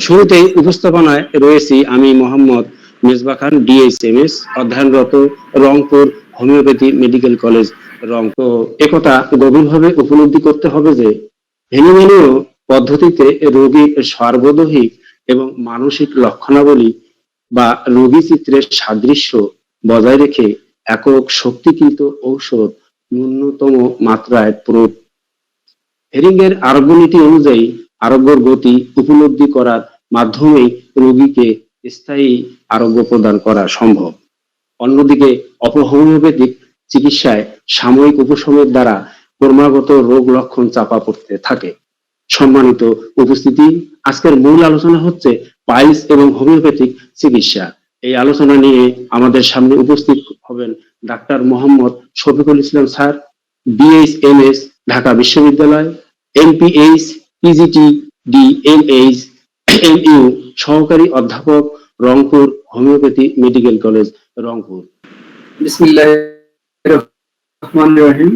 শুরুতেই উপস্থাপনায় রয়েছি আমি মোহাম্মদ মেজবা খান, ডিএইচএমএস, অধ্যয়নরত, Rangpur homeopathy medical college Rangpur. একথা গভীরভাবে উপলব্ধি করতে হবে যে হেনিম্যানীয় পদ্ধতিতে রোগীর সর্বদৈহিক এবং মানসিক লক্ষণাবলী বা রোগী চিত্রের সাদৃশ্য বজায় রেখে একক শক্তিকৃত ঔষধ ন্যূনতম মাত্রায় প্রয়োগ। হেরিংয়ের আরোগ্য নীতি অনুযায়ী আরোগ্যের গতি উপলব্ধি করার মাধ্যমেই রোগীকে স্থায়ী আরোগ্য প্রদান করা সম্ভব। অন্যদিকে অপহোমিওপ্যাথিক চিকিৎসায় সাময়িক উপশমের দ্বারা ক্রমাগত রোগ লক্ষণ চাপা পড়তে থাকে। সম্মানিত উপস্থিতি, আজকের মূল আলোচনা হচ্ছে পাইলস এবং হোমিওপ্যাথিক চিকিৎসা। এই আলোচনা নিয়ে আমাদের সামনে উপস্থিত হবেন doctor Mohammad Shafiqul Islam sir, BHMS, Dhaka বিশ্ববিদ্যালয়, এমপিএইচ, পিজিটি, ডিএমএইচ, এমইউ, সহকারী অধ্যাপক, Rangpur homeopathy medical college Rangpur. বিসমিল্লাহির রহমানির রহিম।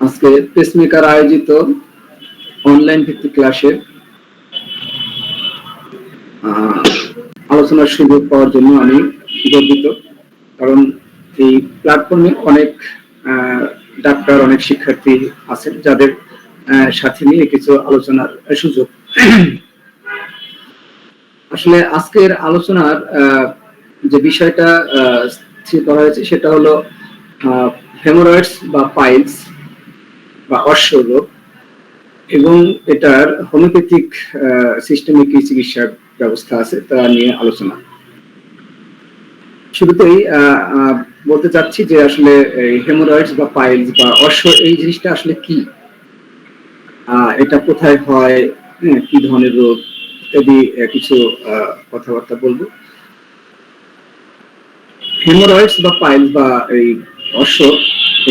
আজকে পেসমেকার আয়োজিত অনলাইন ভিত্তিক ক্লাসে আলোচনার সুযোগ পাওয়ার জন্য আমি গর্বিত, কারণ এই প্ল্যাটফর্মে অনেক ডাক্তার, অনেক শিক্ষার্থী আছেন যাদের সাথে নিয়ে কিছু আলোচনার সুযোগ। আসলে আজকের আলোচনার যে বিষয়টা স্থির করা হয়েছে সেটা হলো হেমোরয়েডস বা পাইলস বা অশ্ব রোগ এবং এটার হোমিওপ্যাথিক সিস্টেমে কি চিকিৎসা ব্যবস্থা আছে তা নিয়ে আলোচনা। শুরুতেই বলতে চাচ্ছি যে আসলে হেমোরয়েডস বা পাইলস বা অশ্ব এই জিনিসটা আসলে কি, এটা কোথায় হয়, কি ধরনের রোগ ইত্যাদি কিছু কথাবার্তা বলবো। হেমোরয়েডস বা পাইলস বা এই অশ্ব,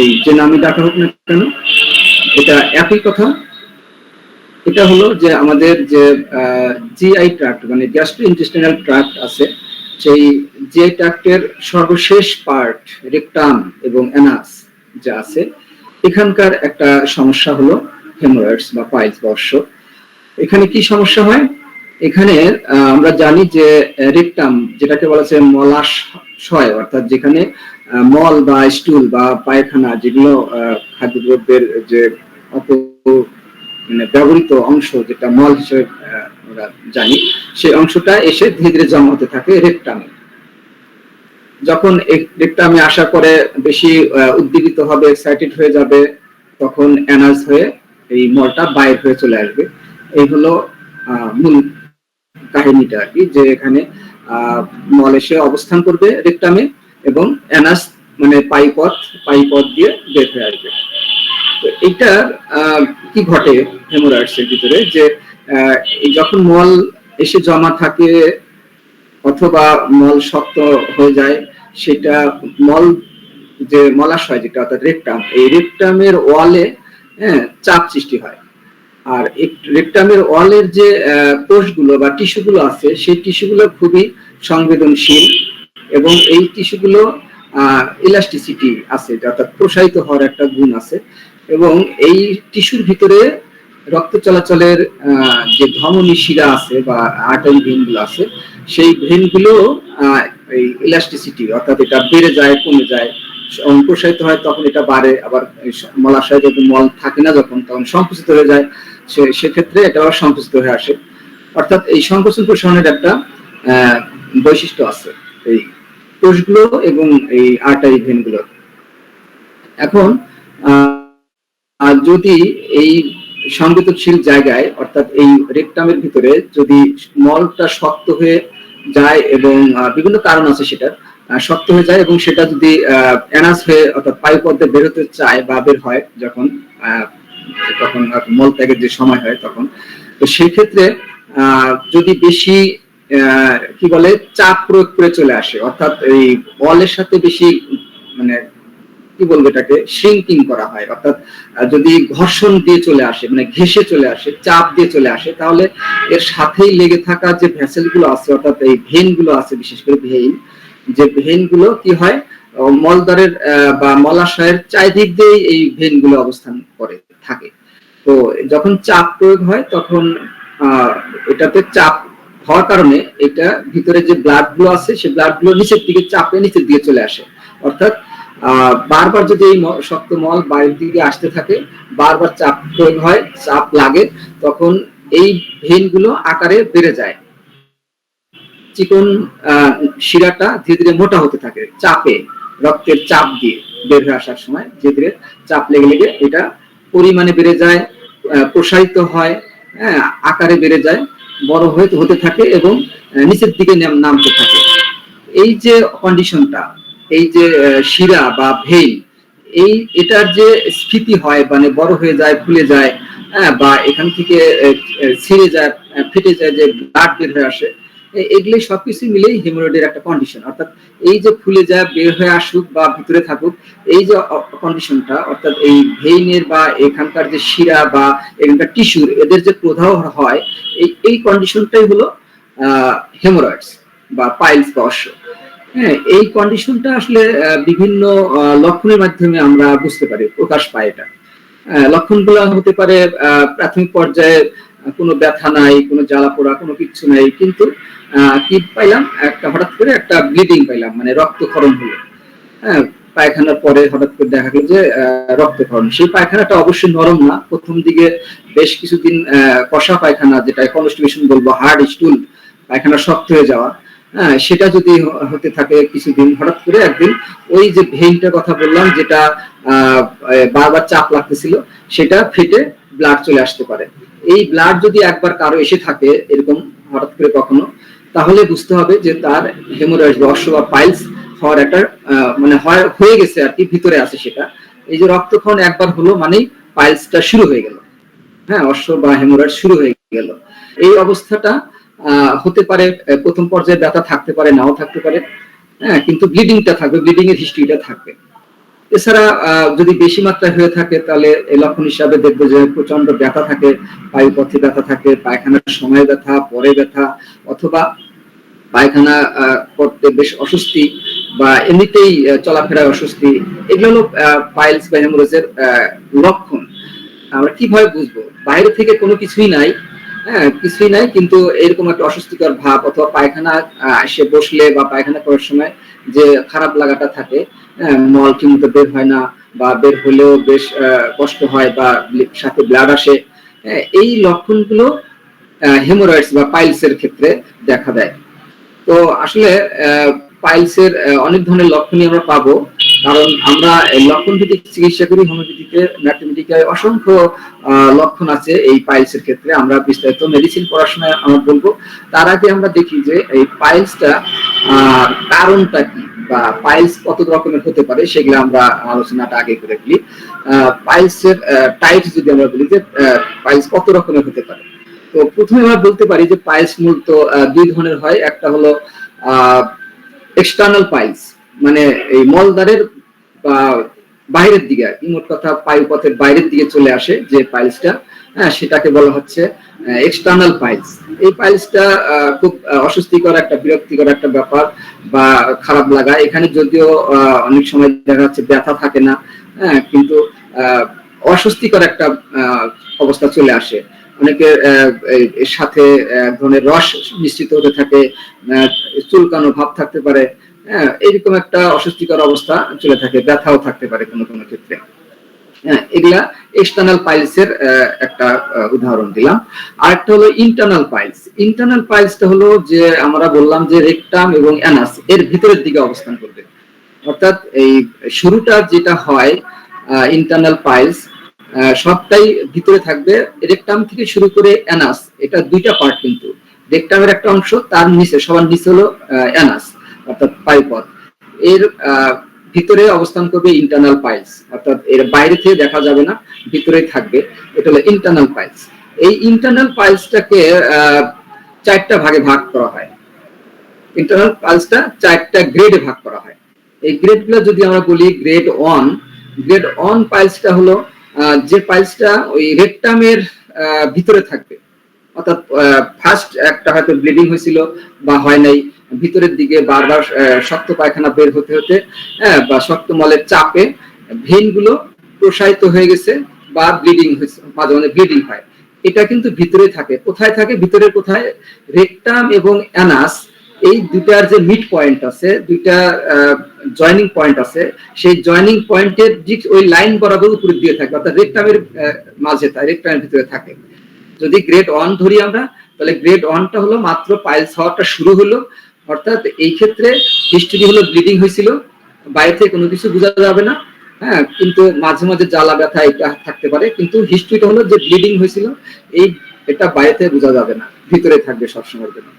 এই যে নামে ডাকা হোক না কেন, এটা একই কথা। এটা হলো যে আমাদের যে জিআই ট্র্যাক্ট মানে গ্যাস্ট্রোইন্টেস্টাইনাল ট্র্যাক্ট আছে, সেই জিআই ট্র্যাক্টের সর্বশেষ পার্ট রেকটাম এবং অ্যানাস যা আছে, এখানকার একটা সমস্যা হলো হেমোরয়েডস বা পাইলস বা অশ্ব। এখানে কি সমস্যা হয়? এখানে আমরা জানি যে রেকটাম, যেটাকে বলা হয় মলাশয়, অর্থাৎ যেখানে মল বা স্টুল বা পায়খানা, যেগুলো খাদ্যদ্রব্যের যে মানে ব্যবহৃত অংশ, যেটা মল হিসেবে আমরা জানি, সেই অংশটা এসে ধীরে ধীরে জমা হতে থাকে রেকটামে। যখন রেকটামে আসার পরে বেশি উদ্দীপিত হবে, এক্সাইটেড হয়ে যাবে, তখন অ্যানাস হয়ে এই মলটা বাইর হয়ে চলে আসবে। এই হলো মূল কাহিনীটা আর কি, যে এখানে মল এসে অবস্থান করবে রেকটামে এবং অ্যানাস মানে পাইপথ দিয়ে বের হয়ে আসবে। তো এটা কি ঘটে হেমোরয়েডস এর ভিতরে, যে যখন মল এসে জমা থাকে অথবা মল শক্ত হয়ে যায়, সেটা মল যে মলাশয় যেটা অর্থাৎ রেকটাম, এই রেকটামের ওয়ালে চাপ সৃষ্টি হয়। আর রেকটামের ওয়ালের যে কোষগুলো বা টিস্যুগুলো আছে, সেই টিস্যুগুলো খুবই সংবেদনশীল এবং এই টিস্যুগুলো ইলাস্টিসিটি আছে, অর্থাৎ প্রসারিত হওয়ার একটা গুণ আছে। এবং এই টিস্যুর ভিতরে রক্ত চলাচলের যে ধমনী শিরা আছে বা আর্টারি ভেনগুলো আছে, সেই ভেনগুলো এই ইলাস্টিসিটি অর্থাৎ এটা বেড়ে যায়, কমে যায়, প্রসারিত হয় তখন এটা বাড়ে, আবার মলাশয় যদি মল থাকে না যখন, তখন সংকুচিত হয়ে যায়, সেক্ষেত্রে এটা আবার সংকুচিত হয়ে আসে। অর্থাৎ এই সংকোচন প্রসারণের একটা বৈশিষ্ট্য আছে এই কোষগুলো এবং এই আর্টারি ভেনগুলো। এখন যদি এই সংবেদনশীল জায়গায় অর্থাৎ এই রেকটামের ভিতরে যদি মলটা শক্ত হয়ে যায় এবং বিভিন্ন কারণ আছে সেটা শক্ত হয়ে যায় এবং সেটা যদি অ্যানাস হয়ে অর্থাৎ পায়ুপথে বের হতে চায় বা বের হয় যখন মল ত্যাগের যে সময় হয় তখন, তো সেই ক্ষেত্রে যদি বেশি কি বলে চাপ প্রয়োগ করে চলে আসে, অর্থাৎ এই ওয়ালের সাথে বেশি মানে কি বলবো এটাকে শ্রিঙ্কিং করা হয়, অর্থাৎ যদি ঘর্ষণ দিয়ে চলে আসে, মানে ঘেঁষে চলে আসে, চাপ দিয়ে চলে আসে, তাহলে এর সাথেই লেগে থাকা যে ভেসেল গুলো আছে অর্থাৎ এই ভেন গুলো আছে, বিশেষ করে ভেইন, যে ভেন গুলো কি হয় মলদ্বারের বা মলাশয়ের চারিদিক দিয়ে এই ভেন গুলো অবস্থান করে থাকে। তো যখন চাপ প্রয়োগ হয় তখন এটাতে চাপ হওয়ার কারণে এটা ভিতরে যে ব্লাড গুলো আছে সেই ব্লাড গুলো নিচের দিকে চাপে নিচের দিকে চলে আসে। অর্থাৎ বারবার যদি এই শক্ত মল বাইরের দিকে আসতে থাকে, বারবার চাপ প্রয়োগ হয়, চাপ লাগে, তখন এই ভেইন গুলো আকারে বেড়ে যায়। চিকন শিরাটা ধীরে ধীরে মোটা হতে থাকে চাপে, রক্তের চাপ দিয়ে বের হয়ে আসার সময় ধীরে ধীরে চাপ লেগে লেগে এটা পরিমাণে বেড়ে যায়, প্রসারিত হয়, হ্যাঁ, আকারে বেড়ে যায়, বড় হতে থাকে এবং নিচের দিকে নামতে থাকে। এই যে কন্ডিশনটা, এই যে শিরা বা ভেইন, এটার যে স্ফীতি হয়, মানে বড় হয়ে যায়, ফুলে যায়, হ্যাঁ, বা এখান থেকে ছিঁড়ে যায়, ফেটে যায়, যে ব্লাড বের হয়ে আসে, এগুলি সবকিছু মিলেই হেমোরয়েডের একটা কন্ডিশন। অর্থাৎ এই যে ফুলে যায়, বের হয়ে আসুক বা ভিতরে থাকুক, এই যে কন্ডিশনটা, অর্থাৎ এই ভেইনের বা এখানকার যে শিরা বা এখানকার টিস্যুর এদের যে প্রদাহ হয়, এই কন্ডিশনটাই হলো হেমোরয়েডস বা পাইলস বা অশ্ব। হ্যাঁ, এই কন্ডিশনটা আসলে বিভিন্ন লক্ষণের মাধ্যমে আমরা বুঝতে পারি, প্রকাশ পায়। এটা লক্ষণগুলো হতে পারে প্রাথমিক পর্যায়ে কোনো ব্যথা নাই, কোনো জ্বালা পোড়া, কোনো কিছু নাই, কিন্তু কি পাইলাম, একটা হঠাৎ করে একটা ব্লিডিং পাইলাম, মানে রক্তক্ষরণ হলো। হ্যাঁ, পায়খানার পরে হঠাৎ করে দেখা গেল যে রক্তক্ষরণ। সেই পায়খানাটা অবশ্যই নরম না, প্রথম দিকে বেশ কিছুদিন কষা পায়খানা, যেটা কনস্টিপেশন বলবো, হার্ড স্টুল, পায়খানা শক্ত হয়ে যাওয়া, হ্যাঁ, সেটা যদি হতে থাকে কিছুদিন, হঠাৎ করে একদিন ওই যে ভেইনটার কথা বললাম, যেটা বারবার চাপ লাগতেছিল, সেটা ফেটে ব্লাড চলে আসতে পারে। এই ব্লাড যদি একবার কারো এসে থাকে এরকম হঠাৎ করে কখনো, তাহলে বুঝতে হবে যে তার হেমোরয়েড বা অশ্ব বা পাইলস হওয়ার একটা মানে হয়ে গেছে আর কি, ভিতরে আছে সেটা। এই যে রক্তক্ষরণ একবার হলো মানেই পাইলসটা শুরু হয়ে গেল, হ্যাঁ, অশ্ব বা হেমোরয়েড শুরু হয়ে গেল। এই অবস্থাটা হতে পারে, প্রথম পর্যায়ে ব্যথা থাকতে পারে, নাও থাকতে পারে, হ্যাঁ, কিন্তু ব্লিডিংটা থাকবে, ব্লিডিং এর হিস্ট্রিটা থাকবে। এছাড়া যদি বেশি মাত্রায় হয়ে থাকে, তাহলে এই লক্ষণ হিসাবে দেখবো যে প্রচন্ড ব্যথা থাকে, পায়ুপথে ব্যথা থাকে, পায়খানার সময় ব্যথা, পরে ব্যথা, অথবা পায়খানা করতে বেশ অস্বস্তি, বা এমনিতেই চলাফেরায় অস্বস্তি। এগুলো হলো পাইলস বা হেমোরয়েডের লক্ষণ। আমরা কিভাবে বুঝবো? বাইরে থেকে কোনো কিছুই নাই, হ্যাঁ, কিছুই নাই, কিন্তু এরকম একটা অস্বস্তিকর ভাব, অথবা পায়খানা এসে বসলে বা পায়খানা করার সময় যে খারাপ লাগাটা থাকে, মল ঠিক মতো বের হয় না, বা বের হলেও বেশ কষ্ট হয়, বা সাথে ব্লাড আসে, এই লক্ষণগুলো হেমোরয়েডস বা পাইলসের ক্ষেত্রে দেখা দেয়। তো আসলে পাইলসের অনেক ধরনের লক্ষণই আমরা পাবো, কারণ আমরা লক্ষণ ভিত্তিক চিকিৎসা করি হোমিওপ্যাথিতে, ম্যাথমেটিক্যায় অসংখ্য লক্ষণ আছে এই পাইলসের ক্ষেত্রে। আমরা বিস্তারিত মেডিসিন পড়াশোনায় আমরা বলবো। তার আগে আমরা দেখি যে এই পাইলসটা কারণটা কি, বা পাইলস কত রকমের হতে পারে, সেগুলো আমরা আলোচনাটা আগে করে ফেলি। পাইলসের টাইপস যদি আমরা বলি যে পাইলস কত রকমের হতে পারে, তো প্রথমে আমরা বলতে পারি যে পাইলস মূলত দুই ধরনের হয়। একটা হলো এক্সটার্নাল পাইলস, মানে এই মলদ্বারের বা বাইরের দিকে, মোট কথা পায়ুপথের বাইরের দিকে চলে আসে যে পাইলসটা, হ্যাঁ, সেটাকে বলা হচ্ছে এক্সটার্নাল পাইলস। এই পাইলসটা খুব অস্বস্তিকর, একটা বিরক্তিকর একটা ব্যাপার, বা খারাপ লাগা। এখানে যদিও অনেক সময় দেখা যাচ্ছে ব্যথা থাকে না, হ্যাঁ, কিন্তু অস্বস্তিকর একটা অবস্থা চলে আসে। অনেকের এর সাথে এক ধরনের রস মিশ্রিত হতে থাকে, চুলকানো ভাব থাকতে পারে, হ্যাঁ, এরকম একটা অস্বস্তিকর অবস্থা চলে থাকে, ব্যথাও থাকতে পারে কোনো কোনো ক্ষেত্রে। হ্যাঁ, এগুলা এক্সটার্নাল পাইলসের একটা উদাহরণ দিলাম। আরেকটা হলো ইন্টারনাল পাইলস। ইন্টারনাল পাইলসটা হলো যে আমরা বললাম যে রেকটাম এবং অ্যানাস এর ভিতরের দিকে অবস্থান করবে। অর্থাৎ এই শুরুটা যেটা হয় ইন্টারনাল পাইলস, সবটাই ভিতরে থাকবে, রেকটাম থেকে শুরু করে অ্যানাস, এটা দুইটা পার্ট, কিন্তু রেকটামের একটা অংশ, তার নিচে সবার নিচে হলো অ্যানাস অর্থাৎ পায়ুপথ। এর ভিতরে অবস্থান করবে ইন্টারনাল পাইলস, অর্থাৎ এর বাইরে থেকে দেখা যাবে না, ভিতরেই থাকবে। এটা হলো ইন্টারনাল পাইলস। এই ইন্টারনাল পাইলসটাকে চারটা ভাগে ভাগ করা হয়। ইন্টারনাল পাইলসটা চারটা গ্রেডে ভাগ করা হয়। এই গ্রেডগুলো যদি আমরা বলি, গ্রেড 1 পাইলসটা হলো যে পাইলসটা ওই রেকটামের ভিতরে থাকবে। অর্থাৎ ফার্স্ট একটা হয়তো ব্লিডিং হয়েছিল বা হয় নাই, ভিতরের দিকে বারবার শক্ত পায়খানা বের হতে হতে, হ্যাঁ, বা শক্ত মলের চাপে ভেইনগুলো প্রসারিত হয়ে গেছে, বা ব্লিডিং হয়েছে, মাঝে মাঝে ব্লিডিং হয়। এটা কিন্তু ভিতরে থাকে। কোথায় থাকে? ভিতরে কোথায়? রেকটাম এবং অ্যানাস, এই দুটার যে মিড পয়েন্ট আছে, দুইটা জয়নিং পয়েন্ট আছে, সেই জয়নিং পয়েন্টের ঠিক ওই লাইন বরাবর উপরে দিয়ে থাকে, অর্থাৎ রেকটামের মাঝে, রেকটামের ভিতরে থাকে। যদি গ্রেড 1 ধরি আমরা, তাহলে গ্রেড 1টা হলো মাত্র পাইলস হওয়াটা শুরু হলো, অর্থাৎ এই ক্ষেত্রে হিস্ট্রি হলো ব্লিডিং হয়েছিল, বাইরে থেকে কোনো কিছু বোঝা যাবে না, হ্যাঁ, কিন্তু মাঝে মাঝে জ্বালা ব্যথা এটা থাকতে পারে, কিন্তু হিস্ট্রিটা হলো যে ব্লিডিং হয়েছিল, এটা বাইরে থেকে বোঝা যাবে না, ভিতরে থাকবে সবসময়ের জন্য।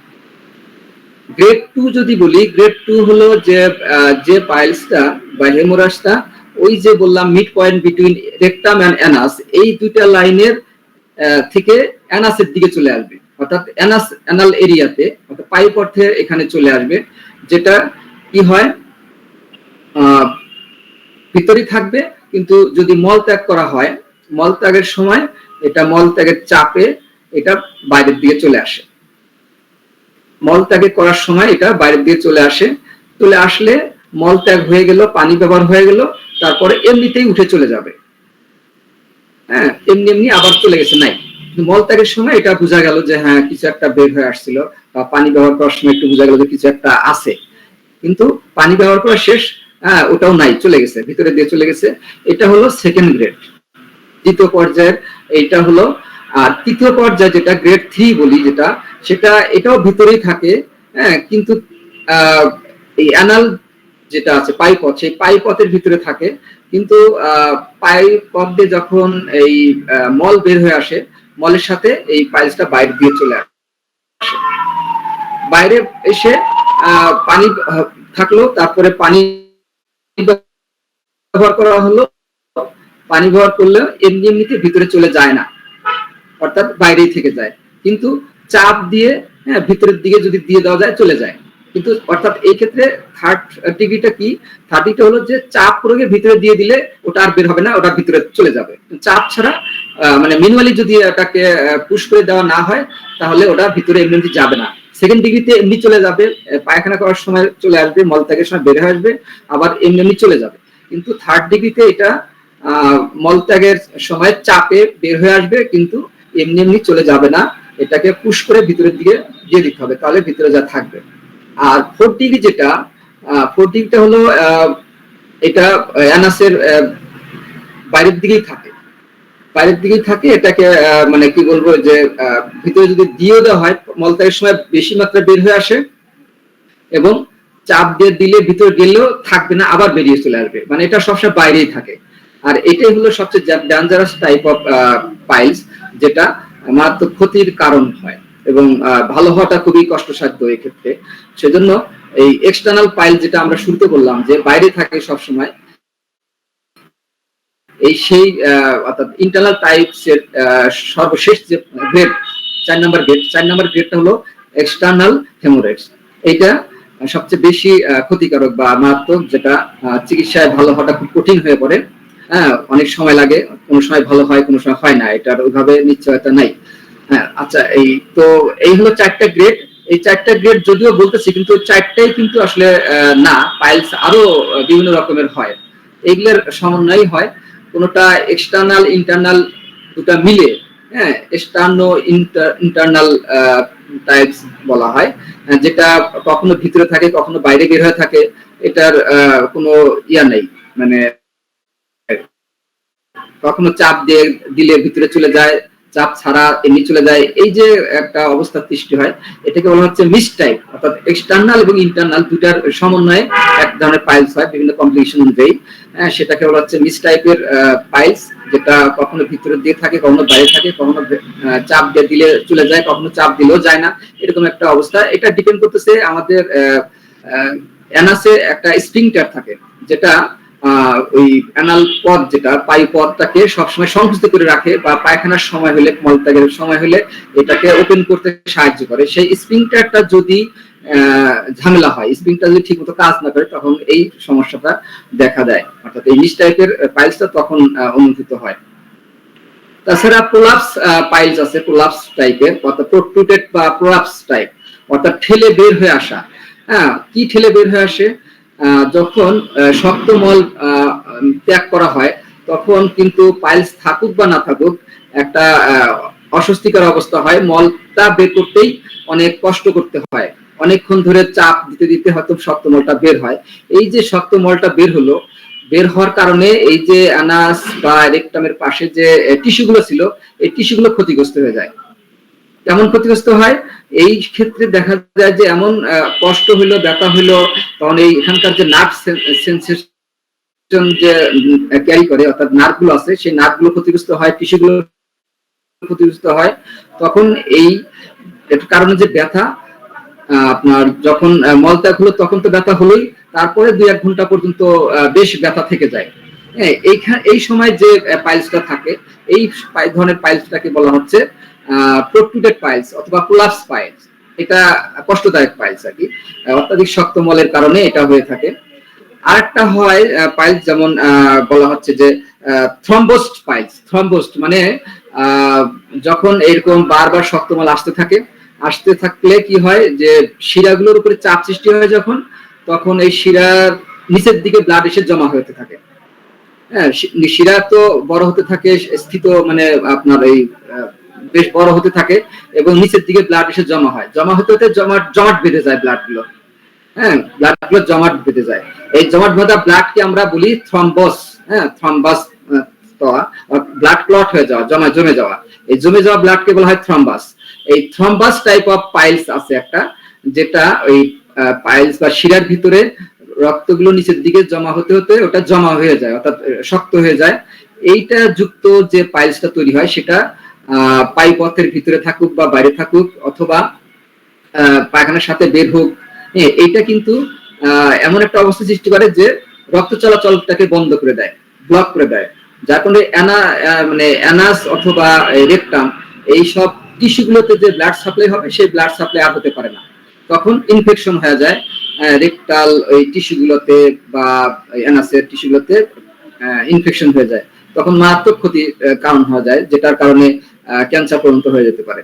গ্রেড 2 যদি বলি, গ্রেড 2 হলো যে পাইলসটা বা হেমোরাসটা ওই যে বললাম mid point between rectum and anus, এই দুইটা লাইনের থেকে অ্যানাসের দিকে চলে আসবে, অর্থাৎ অ্যানাল এরিয়াতে, অর্থাৎ পাইপ অর্থে এখানে চলে আসবে, যেটা কি হয় ভিতরে থাকবে, কিন্তু যদি মল ত্যাগ করা হয়, মল ত্যাগের সময় এটা মল ত্যাগের চাপে এটা বাইরের দিকে চলে আসে, মল ত্যাগ করার সময় এটা বাইরের দিকে চলে আসে, চলে আসলে মল ত্যাগ হয়ে গেল, পানি ব্যবহার হয়ে গেল, তারপরে এমনিতেই উঠে চলে যাবে, হ্যাঁ, এমনি এমনি আবার চলে গেছে নাই। মল ত্যাগের সময় এটা বোঝা গেল যে হ্যাঁ কিছু একটা বের হয়ে আসছিল, বা পানি ব্যবহার করার সময় একটু বোঝা গেল যে কিছু একটা আছে, কিন্তু পানি ব্যবহার করা শেষ, হ্যাঁ, ওটাও নাই, চলে গেছে, ভিতরে দিয়ে চলে গেছে। এটা হলো সেকেন্ড গ্রেড, দ্বিতীয় পর্যায়ের এইটা হলো। আর তৃতীয় পর্যায়ে যেটা গ্রেড 3 বলি, যেটা সেটা এটাও ভিতরেই থাকে, হ্যাঁ, কিন্তু এই অ্যানাল যেটা আছে পাইপথ, সেই পাইপথের ভিতরে থাকে, কিন্তু পাইপথ দিয়ে যখন এই মল বের হয়ে আসে, মলের সাথে এই পাইলসটা বাইরে দিয়ে চলে আসে, বাইরে এসে পানি থাকলো, তারপরে পানি ব্যবহার করা হলো, পানি ব্যবহার করলে এমনি এমনিতে ভিতরে চলে যায় না, অর্থাৎ বাইরেই থেকে যায়, কিন্তু চাপ দিয়ে, হ্যাঁ, ভিতরের দিকে যদি দিয়ে দেওয়া যায় চলে যায়, কিন্তু অর্থাৎ এই ক্ষেত্রে থার্ড ডিগ্রিটা কি, থার্ড ডিগ্রিটা হলো যে চাপ প্রয়োগে ভিতরে দিয়ে দিলে ওটা আর বের হবে না, ওটা ভিতরে চলে যাবে, চাপ ছাড়া মানে ম্যানুয়ালি যদি এটাকে পুশ করে দেওয়া না হয়, তাহলে ওটা ভিতরে এমনি যাবে না। সেকেন্ড ডিগ্রিতে এমনি চলে যাবে, পায়খানা করার সময় চলে আসবে, মল ত্যাগের সময় বের হয়ে আসবে, আবার এমনি চলে যাবে, কিন্তু থার্ড ডিগ্রিতে এটা মল ত্যাগের সময় চাপে বের হয়ে আসবে, কিন্তু এমনি এমনি চলে যাবে না, এটাকে পুশ করে ভিতরের দিকে দিয়ে দিতে হবে, তাহলে ভিতরে যা থাকবে। আর ফোর্থ ডিগ্রি যেটা, ফোর্থ ডিগ্রিটা হলো এটা অ্যানাসের বাইরের দিকেই থাকে, বাইরের দিকেই থাকে, এটাকে মানে কি বলবো যে ভিতরে যদি দিয়ে দেওয়া হয়, মল ত্যাগের সময় বেশি মাত্রা বের হয়ে আসে, এবং চাপ দিয়ে দিলে ভিতরে গেলেও থাকবে না, আবার বেরিয়ে চলে আসবে, মানে এটা সবসময় বাইরেই থাকে। আর এটাই হলো সবচেয়ে ডেঞ্জারাস টাইপ অফ পাইলস, যেটা মারাত্মক ক্ষতির কারণ হয়, এবং ভালো হওয়াটা খুবই কষ্টসাধ্য এই ক্ষেত্রে। সেজন্য এই এক্সটার্নাল পাইল যেটা আমরা শুরুতে বললাম যে বাইরে থাকে সবসময়, এই সেই অর্থাৎ ইন্টারনাল টাইপস এর সর্বশেষ যে গ্রেড 4 নম্বর গ্রেডটা হলো এক্সটার্নাল হেমোরেজ। এটা সবচেয়ে বেশি ক্ষতিকারক বা মারাত্মক, যেটা চিকিৎসায় ভালো হওয়াটা খুব কঠিন হয়ে পড়ে, হ্যাঁ, অনেক সময় লাগে, কোনো সময় ভালো হয়, কোনো সময় হয় না, এটার ওইভাবে নিশ্চয়তা নাই। হ্যাঁ, আচ্ছা, এই হলো 4টা গ্রেড। এই 4টা গ্রেড যদিও বলতেছি, কিন্তু 4টাই কিন্তু আসলে না, পাইলস আরো বিভিন্ন রকমের হয়, এগুলোর সমন্বয় হয়, কোনটা এক্সটার্নাল ইন্টারনাল দুটা মিলে, হ্যাঁ, এক্সটার্নো ইন্টারনাল টাইপস বলা হয়, যেটা কখনো ভিতরে থাকে, কখনো বাইরে বের হয়ে থাকে, এটার কোনো ইয়া নেই, মানে কখনো চাপ দিয়ে দিলে ভিতরে চলে যায়, চাপ ছাড়া এমনি চলে যায়, এই যে একটা অবস্থা সৃষ্টি হয়, এটাকে বলা হচ্ছে মিক্সড টাইপ, অর্থাৎ এক্সটার্নাল এবং ইন্টারনাল দুটার সমন্বয়ে এক ধরনের পাইলস হয় বিভিন্ন কমপ্লিকেশন অনুযায়ী, সেটাকে বলা হচ্ছে মিক্সড টাইপের পাইলস, যেটা কখনো ভিতরে দিয়ে থাকে, কখনো বাইরে থাকে, কখনো চাপ দিয়ে দিলে চলে যায়, কখনো চাপ দিলেও যায় না, এরকম একটা অবস্থা। এটা ডিপেন্ড করতেছে আমাদের অ্যানাসে একটা স্ফিংটার থাকে, যেটা ওই অ্যানাল পথ, যেটা পাই পথটাকে সবসময় সংকুচিত করে রাখে, বা পায়খানার সময় হলে, মলত্যাগের সময় হলে এটাকে ওপেন করতে সাহায্য করে। সেই স্ফিংটারটা যদি ঝামেলা হয়, স্প্রিংটা যদি ঠিকমতো কাজ না করে, তখন এই সমস্যাটা দেখা দেয়, অর্থাৎ এই মিস টাইপের পাইলসটা তখন অনুভূত হয়। তাছাড়া প্রোলাপস পাইলস আছে, প্রোলাপস টাইপের, অর্থাৎ প্রোট্রুডেড বা প্রোলাপস টাইপ, অর্থাৎ ঠেলে বের হয়ে আসা। হ্যাঁ, কি ঠেলে বের হয়ে আসে? যখন শক্ত মল ত্যাগ করা হয়, তখন কিন্তু পাইলস থাকুক বা না থাকুক, একটা অস্বস্তিকর অবস্থা হয়, মলটা বের করতেই অনেক কষ্ট করতে হয়, অনেকক্ষণ ধরে চাপ দিতে দিতে হয়তো শক্ত মলটা বের হয়। এই যে শক্ত মলটা বের হলো, বের হওয়ার কারণে এই যে অ্যানাস বা রেকটামের পাশে যে টিস্যুগুলো ছিল, এই টিস্যুগুলো ক্ষতিগ্রস্ত হয়ে যায়। কেমন ক্ষতিগ্রস্ত হয়? এই ক্ষেত্রে দেখা যায় যে এমন কষ্ট হইলো, ব্যথা হইলো, তখন এই এখানকার যে নার্ভ সেন্সেশন যে ক্যারি করে, অর্থাৎ নার্ভগুলো আছে, সেই নার্ভগুলো ক্ষতিগ্রস্ত হয়, টিস্যুগুলো ক্ষতিগ্রস্ত হয়। তখন এই কারণে যে ব্যথা, আপনার যখন মলত্যাগ হলো তখন তো ব্যথা হলোই, তারপরে 2-1 ঘন্টা পর্যন্ত বেশ ব্যথা থেকে যায়। হ্যাঁ, এই সময় যে পাইলসটা থাকে, এই ধরনের পাইলসটাকে বলা হচ্ছে প্রোট্রুডেড পাইলস অথবা প্রোলাপস পাইলস। এটা কষ্টদায়ক পাইলস আর কি, অত্যাধিক শক্ত মলের কারণে এটা হয়ে থাকে। আরেকটা হয় পাইলস, যেমন বলা হচ্ছে যে থ্রম্বোস্ট পাইলস। থ্রম্বোস্ট মানে যখন এরকম বারবার শক্ত মল আসতে থাকলে কি হয় যে শিরাগুলোর উপরে চাপ সৃষ্টি হয়, যখন তখন এই শিরার নিচের দিকে ব্লাড এসে জমা হতে থাকে। হ্যাঁ, শিরা তো বড় হতে থাকে, স্থিত মানে আপনার এই বেশ বড় হতে থাকে, এবং নিচের দিকে ব্লাড এসে জমা হতে জমাট বেঁধে যায় ব্লাড গুলো। হ্যাঁ, ব্লাড গুলো জমাট বেঁধে যায়। এই জমাট বাঁধা ব্লাডকে আমরা বলি থ্রম্বোস। হ্যাঁ, থ্রম্বাস, ব্লাড ক্লট হয়ে যাওয়া, জমে যাওয়া। এই জমে যাওয়া ব্লাডকে বলা হয় থ্রম্বাস। এই থ্রম্বাস টাইপ অফ পাইলস আছে একটা, যেটা ওই পাইলস বা শিরার ভিতরে রক্তগুলো নিচের দিকে জমা হতে হতে ওটা জমা হয়ে যায়, অর্থাৎ শক্ত হয়ে যায়। এইটা যুক্ত যে পাইলসটা তৈরি হয়, সেটা পাইপথের ভিতরে থাকুক বা বাইরে থাকুক, অথবা পায়খানার সাথে বের হোক, এইটা কিন্তু এমন একটা অবস্থা সৃষ্টি করে যে রক্ত চলাচলটাকে বন্ধ করে দেয়, ব্লক করে দেয়, যার কারণে মানে অ্যানাস অথবা রেকটাম, এই সব টিস্যুগুলোতে যে ব্লাড সাপ্লাই হবে, সেই ব্লাড সাপ্লাই আর হতে পারে না। তখন ইনফেকশন হয়ে যায় রেকটাল ওই টিস্যুগুলোতে বা অ্যানাসের টিস্যুগুলোতে, ইনফেকশন হয়ে যায়, তখন মারাত্মক ক্ষতি কারণ হয়ে যায়, যেটার কারণে ক্যান্সার পর্যন্ত হয়ে যেতে পারে।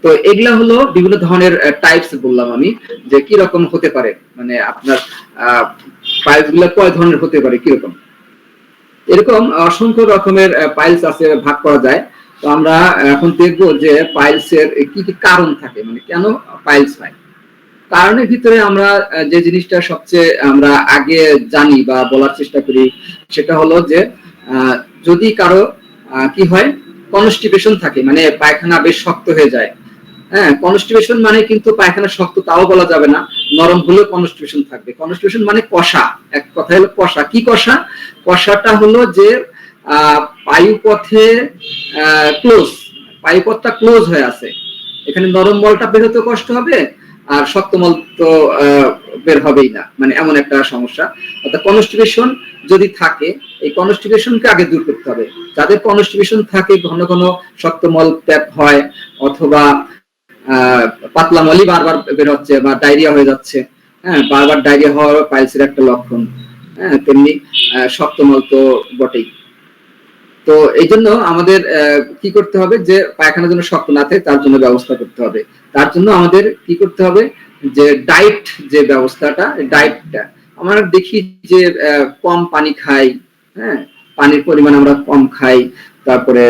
তো এগুলা হলো বিভিন্ন ধরনের টাইপস বললাম আমি, যে কি রকম হতে পারে, মানে আপনার পাইলস গুলা কয় ধরনের হতে পারে, কিরকম। এরকম অসংখ্য রকমের পাইলস আছে, ভাগ করা যায়। তো আমরা এখন দেখবো যে পাইলসের কি কি কারণ থাকে, মানে কেন পাইলস হয়। কারণের ভিতরে আমরা যে জিনিসটা সবচেয়ে আমরা আগে জানি বা বলার চেষ্টা করি, সেটা হলো যে যদি কারো কি হয়, কনস্টিপেশন থাকে, মানে পায়খানা বেশ শক্ত হয়ে যায়। হ্যাঁ, কনস্টিপেশন মানে কিন্তু পায়খানা শক্ত তাও বলা যাবে না, নরম হলেও কনস্টিপেশন থাকবে। কনস্টিপেশন মানে কষা, এক কথায় হলো কষা। কি কষা? কষাটা হলো যে পায়ুপথে ক্লোজ, পায়ুপথটা ক্লোজ হয়ে আছে, এখানে নরম মলটা বের হতে কষ্ট হবে, আর শক্ত মল তো বের হবেই না, মানে এমন একটা সমস্যা। অর্থাৎ কনস্টিপেশন যদি থাকে, এই কনস্টিপেশনকে আগে দূর করতে হবে। যাদের কনস্টিপেশন থাকে, ঘন ঘন শক্ত মল ত্যাগ হয়, অথবা পাতলা মলই বারবার বের হচ্ছে বা ডায়রিয়া হয়ে যাচ্ছে, হ্যাঁ, বারবার ডায়রিয়া হওয়ার পাইলসের একটা লক্ষণ। হ্যাঁ, তেমনি শক্ত মল তো বটেই। তো এই জন্য আমাদের কি করতে হবে, যে পায়খানা যেন শক্ত না থাকে, তার জন্য ব্যবস্থা করতে হবে। তার জন্য আমাদের কি করতে হবে, যে ডায়েট, যে ব্যবস্থাটা, ডায়েটটা আমরা দেখি যে কম পানি খাই, হ্যাঁ, পানির পরিমাণ আমরা কম খাই। তারপরে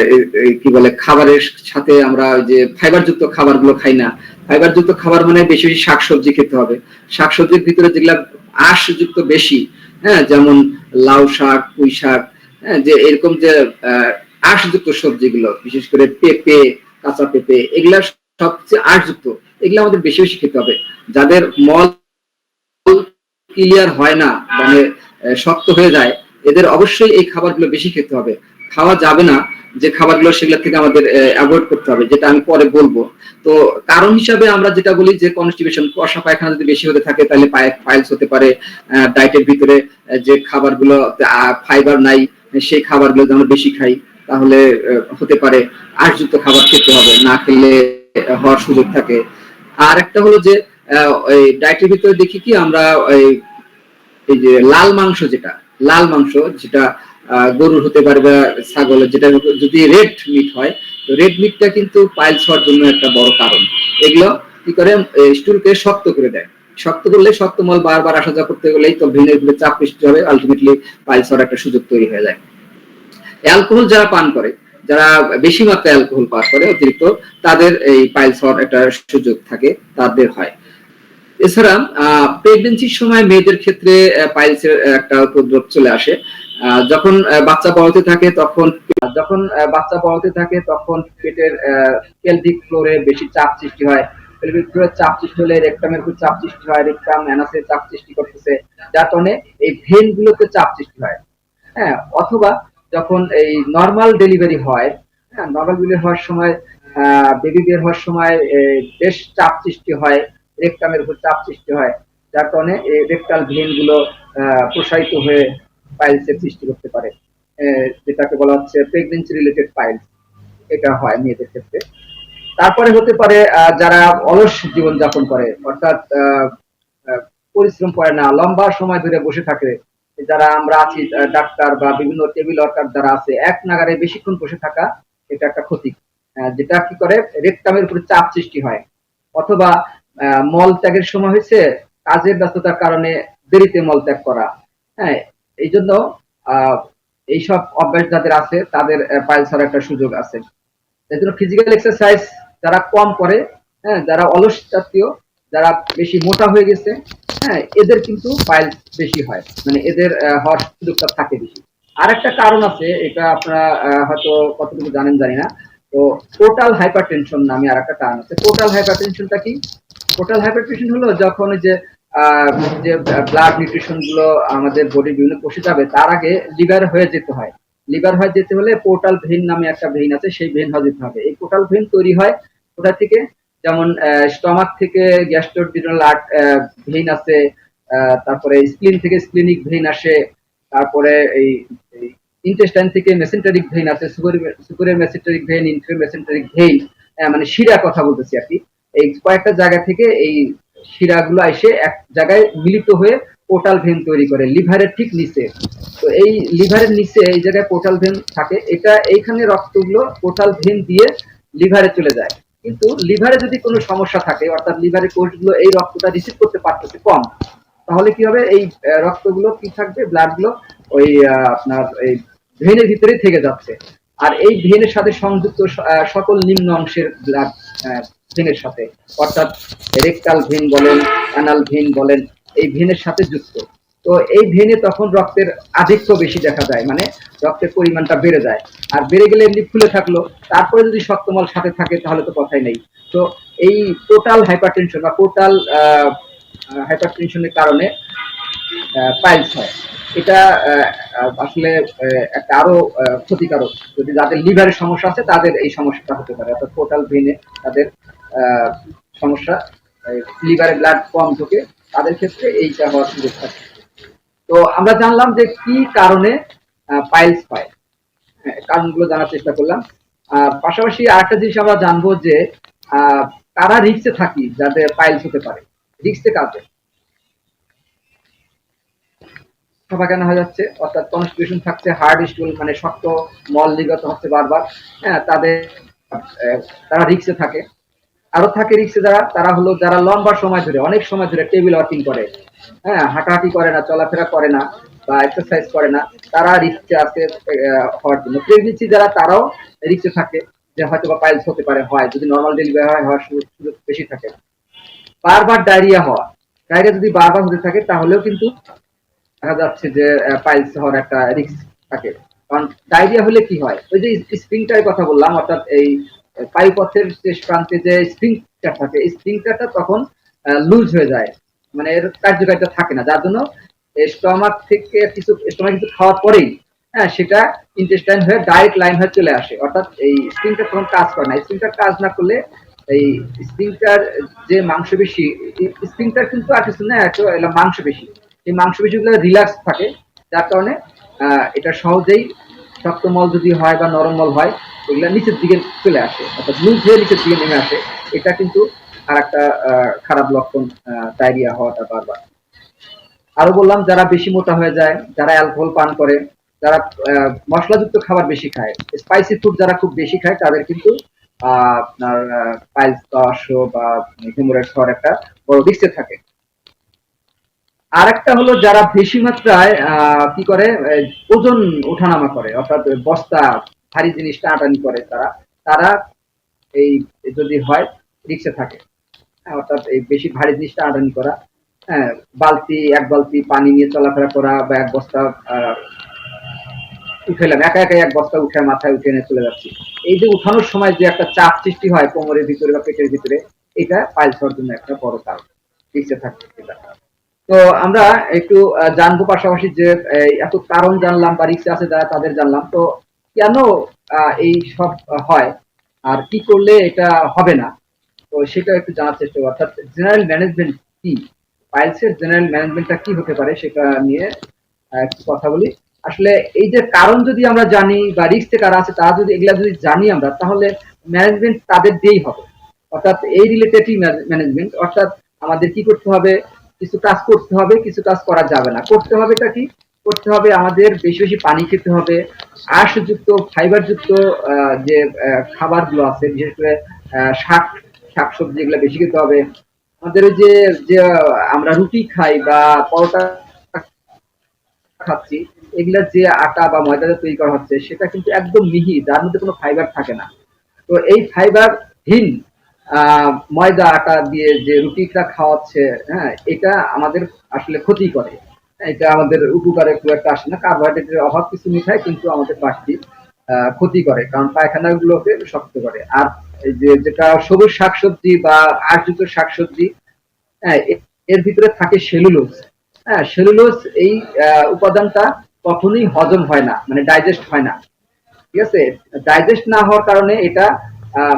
কি বলে, খাবারের সাথে আমরা যে ফাইবারযুক্ত খাবারগুলো খাই না। ফাইবারযুক্ত খাবার মানে বেশি বেশি শাকসবজি খেতে হবে। শাকসবজির ভিতরে যেগুলা আঁশযুক্ত বেশি, হ্যাঁ, যেমন লাউ শাক, পুঁই শাক, হ্যাঁ, যে এরকম যে আঁশযুক্ত সবজিগুলো, বিশেষ করে পেঁপে, কাঁচা পেঁপে, এগুলা সবচেয়ে আঁশযুক্ত, এগুলো আমাদের বেশি বেশি খেতে হবে। যাদের মল ক্লিয়ার হয় না, মানে শক্ত হয়ে যায়, এদের অবশ্যই এই খাবারগুলো বেশি খেতে হবে। খাওয়া যাবে না যে খাবারগুলো, সেগুলো থেকে আমাদের অ্যাভয়েড করতে হবে, যেটা আমি পরে বলবো। তো কারণ হিসাবে আমরা যেটা বলি যে কনস্টিপেশন, কষা পায়খানা যদি বেশি হতে থাকে, তাহলে পাইলস হতে পারে। ডায়েটের ভিতরে যে খাবারগুলো ফাইবার নাই, সেই খাবারগুলো যদি আমরা বেশি খাই, তাহলে হতে পারে। আঁশযুক্ত খাবার খেতে হবে, না খেলে হওয়ার সুযোগ থাকে। আর একটা হলো যে ওই ডায়েটের ভিতরে দেখি কি আমরা, এই যে লাল মাংস, যেটা গরুর হতে পারে বা ছাগলের, যেটা যদি রেড মিট হয়, তো রেড মিটটা কিন্তু পাইলস হওয়ার জন্য একটা বড় কারণ। এগুলো কি করে, স্টুলকে শক্ত করে দেয়। শক্ত করলে, শক্ত মল বারবার আসা যাওয়া করতে গেলেই তো ভেনের ভিতরে চাপ সৃষ্টি হবে, আলটিমেটলি পাইলস হওয়ার একটা সুযোগ তৈরি হয়ে যায়। অ্যালকোহল যারা পান করে, যারা বেশি মাত্রায় অ্যালকোহল পান করে অতিরিক্ত, তাদের এই পাইলস হওয়ার একটা সুযোগ থাকে, তাদের হয়। এছাড়া প্রেগন্যান্সির সময় মেয়েদের ক্ষেত্রে পাইলসের একটা উপদ্রব চলে আসে। যখন বাচ্চা বড়তে থাকে তখন পেটের পেলভিক ফ্লোরে বেশি চাপ সৃষ্টি হয়। পেলভিক ফ্লোরে চাপ সৃষ্টি হলে রেকটামের উপর চাপ সৃষ্টি হয়, রেকটাম অ্যানাসে চাপ সৃষ্টি করতেছে, যার কারণে এই ভেন গুলোতে চাপ সৃষ্টি হয়। হ্যাঁ, অথবা যখন এই নর্মাল ডেলিভারি হয়, হ্যাঁ, নর্মাল ডেলিভারি হওয়ার সময় বেবি বের হওয়ার সময় বেশ চাপ সৃষ্টি হয়, রেকটামের উপর চাপ সৃষ্টি হয়, যার কারণে এই রেকটাল ভেন গুলো প্রসারিত হয়ে পাইলসের সৃষ্টি করতে পারে, যেটাকে বলা হচ্ছে প্রেগন্যান্সি রিলেটেড পাইলস। এটা হয় মেয়েদের ক্ষেত্রে। তারপরে হতে পারে যারা অলস জীবন যাপন করে, অর্থাৎ পরিশ্রম করে না, লম্বা সময় ধরে বসে থাকে, যারা আমরা আছি ডাক্তার বা বিভিন্ন টেবিল ওয়ার্কার যারা আছে, এক নাগারে বেশিক্ষণ বসে থাকা, এটা একটা ক্ষতি, যেটা কি করে রেকটামের উপরে চাপ সৃষ্টি হয়। অথবা মল ত্যাগের সময় হয়েছে, কাজের ব্যস্ততার কারণে দেরিতে মল ত্যাগ করা। হ্যাঁ, এই জন্য এইসব অভ্যাস যাদের আছে তাদের পাইলস হওয়ার একটা সুযোগ আছে। এই জন্য ফিজিক্যাল এক্সারসাইজ যারা কম করে, হ্যাঁ, যারা অলস জাতীয়, যারা বেশি মোটা হয়ে গেছে, হ্যাঁ, এদের কিন্তু পাইলস বেশি হয়, মানে এদের হওয়ার সুযোগটা থাকে বেশি। আর একটা কারণ আছে, এটা আপনারা হয়তো কতটুকু জানেন জানি না। তো টোটাল হাইপারটেনশন নামে আর একটা কারণ আছে। টোটাল হাইপারটেনশনটা কি? টোটাল হাইপারটেনশন হলো যখন যে যে ব্লাড নিউট্রিশন গুলো আমাদের বডির বিভিন্ন কোষে যাবে, তার আগে লিভার হয়ে যেতে হয়। লিভার হয়ে যেতে হলে পোর্টাল ভেইন নামে একটা ভেইন আছে, সেই ভেইন হয়ে যেতে হবে। এই পোর্টাল ভেইন তৈরি হয় কোথা থেকে? যেমন স্টমাক থেকে গ্যাস্ট্রোডিউনাল ভেইন আছে, তারপরে স্প্লিন থেকে স্প্লিনিক ভেইন আসে, তারপরে এই ইন্টেস্টাইন থেকে মেসেন্টারিক ভেইন আছে, সুপারের mesenteric vein, inferior mesenteric vein, মানে শিরা কথা বলতেছি আর কি। এই কয়েকটা জায়গা থেকে এই শিরাগুলো এসে এক জায়গায় মিলিত হয়ে পোর্টাল ভেন তৈরি করে লিভারের ঠিক নিচে। তো এই লিভারের নিচে এই জায়গায় পোর্টাল ভেন থাকে, এটা এইখানে রক্তগুলো পোর্টাল ভেন দিয়ে লিভারে চলে যায়। কিন্তু লিভারে যদি কোনো সমস্যা থাকে, অর্থাৎ লিভারের কোষগুলো এই রক্তটা রিসিভ করতে পারতেছে কম, তাহলে কি হবে? এই রক্তগুলো কি থাকবে, ব্লাড গুলো ওই আপনার এই ভেনের ভিতরে থেকে যাচ্ছে। আর এই ভেনের সাথে সংযুক্ত সকল নিম্ন অংশের ব্লাড ভেনের সাথে, অর্থাৎ রেকটাল ভেন বলেন, অ্যানাল ভেন বলেন, এই ভেনের সাথে যুক্ত। তো এই ভেনে তখন রক্তের আধিক্য বেশি দেখা যায়, মানে রক্তের পরিমাণটা বেড়ে যায়। আর বেড়ে গেলে এমনি ফুলে থাকলো, তারপরে যদি শক্তমল সাথে থাকে তাহলে তো কথাই নেই। তো এই টোটাল হাইপারটেনশন বা টোটাল হাইপারটেনশনের কারণে পাইলস হয়। এটা আসলে একটা আরো ক্ষতিকারক। যদি যাদের লিভারের সমস্যা আছে তাদের এই সমস্যাটা হতে পারে, অর্থাৎ টোটাল ভেনে তাদের সমস্যা, লিভারে ব্লাড কম ঢোকে, তাদের ক্ষেত্রে এইটা হওয়ার সুযোগ থাকে। তো আমরা জানলাম যে কি কারণে পাইলস হয়, কারণগুলো জানার চেষ্টা করলাম। পাশাপাশি আরেকটা জিনিস আমরা জানবো যে কারা রিস্কে থাকি যাদের পাইলস হতে পারে। রিস্কে কাদের? সভা কেন হয়ে যাচ্ছে, অর্থাৎ কনস্টিটিউশন থাকছে, হার্ড স্টুল মানে শক্ত মল নির্গত হচ্ছে বারবার, হ্যাঁ, তাদের তারা রিক্সে থাকে। আরো থাকে রিক্সে তারা হলো যারা লম্বা সময় ধরে, অনেক সময় ধরে টেবিল ওয়ার্কিং করে, হ্যাঁ, হাঁটাহাঁটি করে না, চলাফেরা করে না বা এক্সারসাইজ করে না, তারা রিক্সে আছে হওয়ার জন্য। প্রেগনেন্সি যারা, তারাও রিক্সে থাকে যে হয়তো বা পাইলস হতে পারে, হয় যদি নর্মাল ডেলিভারি হয় হওয়ার সুযোগ বেশি থাকে। বারবার ডায়রিয়া হওয়া, ডায়রিয়া যদি বারবার হতে থাকে তাহলেও কিন্তু দেখা যাচ্ছে যে পাইলস হওয়ার একটা রিস্ক থাকে। কারণ ডায়রিয়া হলে কি হয়, ওই যে স্প্রিংটার কথা বললাম, অর্থাৎ এই পায়ুপথের শেষ প্রান্তে যে স্প্রিংটার থাকে, এই স্প্রিংটারটা তখন লুজ হয়ে যায়, মানে এর কার্যকারিতা থাকে না, যার জন্য স্টমাক থেকে স্টমাক কিছু খাওয়ার পরেই, হ্যাঁ, সেটা ইন্টেস্টাইন হয়ে ডাইরেক্ট লাইন হয়ে চলে আসে, অর্থাৎ এই স্প্রিংটার তখন কাজ করে না। স্প্রিংটার কাজ না করলে এই স্প্রিংটার যে মাংসপেশি, স্প্রিংটার কিন্তু আর কিছু না, মাংসপেশি, এই মাংসপেশিগুলো রিল্যাক্স থাকে, যার কারণে এটা সহজেই শক্ত মল যদি হয় বা নরম মল হয়, এগুলো নিচের দিকে চলে আসে, অর্থাৎ লুজ হয়ে নিচের দিকে নেমে আসে। এটা কিন্তু আর একটা খারাপ লক্ষণ, ডায়রিয়া হওয়াটা বারবার। আরো বললাম যারা বেশি মোটা হয়ে যায়, যারা অ্যালকোহল পান করে, যারা মশলাযুক্ত খাবার বেশি খায়, স্পাইসি ফুড যারা খুব বেশি খায়, তাদের কিন্তু আপনার পাইলস বা হিমোরেজ হওয়ার একটা বড় রিস্কে থাকে। আর একটা হলো যারা বেশি মাত্রায় কি করে, ওজন ওঠানামা করে, অর্থাৎ বস্তা ভারী জিনিস টানাটানি করে তারা তারা এই যদি হয় রিক্সে থাকে। অর্থাৎ এই বেশি ভারী জিনিস টানাটানি করা, হ্যাঁ, এক বালতি পানি নিয়ে চলাফেরা করা বা এক বস্তা উঠাইলাম, একা একা এক বস্তা উঠে মাথায় উঠে নিয়ে চলে যাচ্ছি, এই যে উঠানোর সময় যে একটা চাপ সৃষ্টি হয় কোমরের ভিতরে বা পেটের ভিতরে, এটা পাইলস হওয়ার জন্য একটা বড় কারণ রিক্সে থাকে এটা। তো আমরা একটু জানবো পাশাপাশি যে এত কারণ জানলাম বা রিক্সে আছে যারা তাদের জানলাম, তো কেন এই সব হয় আর কি করলে এটা হবে না, তো সেটা একটু জানার চেষ্টা করবো। অর্থাৎ জেনারেল ম্যানেজমেন্ট কি, পাইলসের জেনারেল ম্যানেজমেন্টটা কি হতে পারে সেটা নিয়ে একটু কথা বলি। আসলে এই যে কারণ যদি আমরা জানি বা রিস্ক কারা আছে তারা যদি এগুলা যদি জানি আমরা, তাহলে ম্যানেজমেন্ট তাদের দিয়েই হবে। অর্থাৎ এই রিলেটেডই ম্যানেজমেন্ট, অর্থাৎ আমাদের কি করতে হবে, কিছু কাজ করতে হবে, কিছু কাজ করা যাবে না। করতে হবে তা কি, করতে হবে আমাদের বেশি বেশি পানি খেতে হবে, আঁশযুক্ত ফাইবারযুক্ত যে খাবারগুলো আছে, বিশেষ করে শাক শাকসবজি এগুলো বেশি খেতে হবে। আমাদের ওই যে যে আমরা রুটি খাই বা পরোটা খাচ্ছি, এগুলা যে আটা বা ময়দা তৈরি করা হচ্ছে সেটা কিন্তু একদম মিহি, যার মধ্যে কোনো ফাইবার থাকে না। তো এই ফাইবারহীন ময়দা আটা দিয়ে যে রুটিটা খাওয়াচ্ছে, হ্যাঁ, এটা আমাদের আসলে ক্ষতি করে। এটা আমাদের উপকারে খুব একটা আসে না, কার্বোহাইড্রেটের অভাব কিছু মিঠায় কিন্তু আমাদের বাড়তি ক্ষতি করে, কারণ পায়খানা গুলোকে শক্ত করে। আর এই যে যেটা সবুজ শাকসবজি বা আঁশযুক্ত শাকসবজি, হ্যাঁ, এর ভিতরে থাকে সেলুলোজ। হ্যাঁ, সেলুলোজ এই উপাদানটা কখনোই হজম হয় না, মানে ডাইজেস্ট হয় না। ঠিক আছে, ডাইজেস্ট না হওয়ার কারণে এটা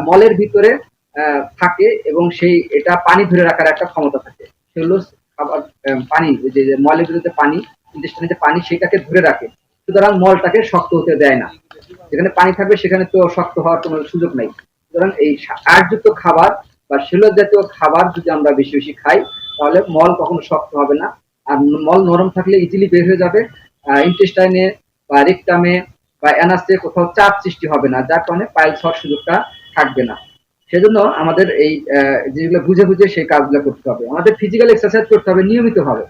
মলের ভিতরে থাকে এবং সেই এটা পানি ধরে রাখার একটা ক্ষমতা থাকে। সেলুলোজ খাবার পানি, যে মলের ভিতরে পানি, ইন্টেস্টাইনে যে পানি সেটাকে ধরে রাখে, সুতরাং মলটাকে শক্ত হতে দেয় না। যেখানে পানি থাকবে সেখানে তো শক্ত হওয়ার কোনো সুযোগ নাই। সুতরাং এই আঁশযুক্ত খাবার বা সেলুলোজ জাতীয় খাবার যদি আমরা বেশি বেশি খাই, তাহলে মল কখনো শক্ত হবে না। আর মল নরম থাকলে ইজিলি বের হয়ে যাবে, ইন্টেস্টাইনে বা রেকটামে বা অ্যানাসে কোথাও চাপ সৃষ্টি হবে না, যার কারণে পাইলস হওয়ার সুযোগটা থাকবে না। সেজন্য আমাদের এই যেগুলো বুঝে বুঝে সেই কাজগুলো করতে হবে। আমাদের ফিজিক্যাল এক্সারসাইজ করতে হবে নিয়মিত ভাবে।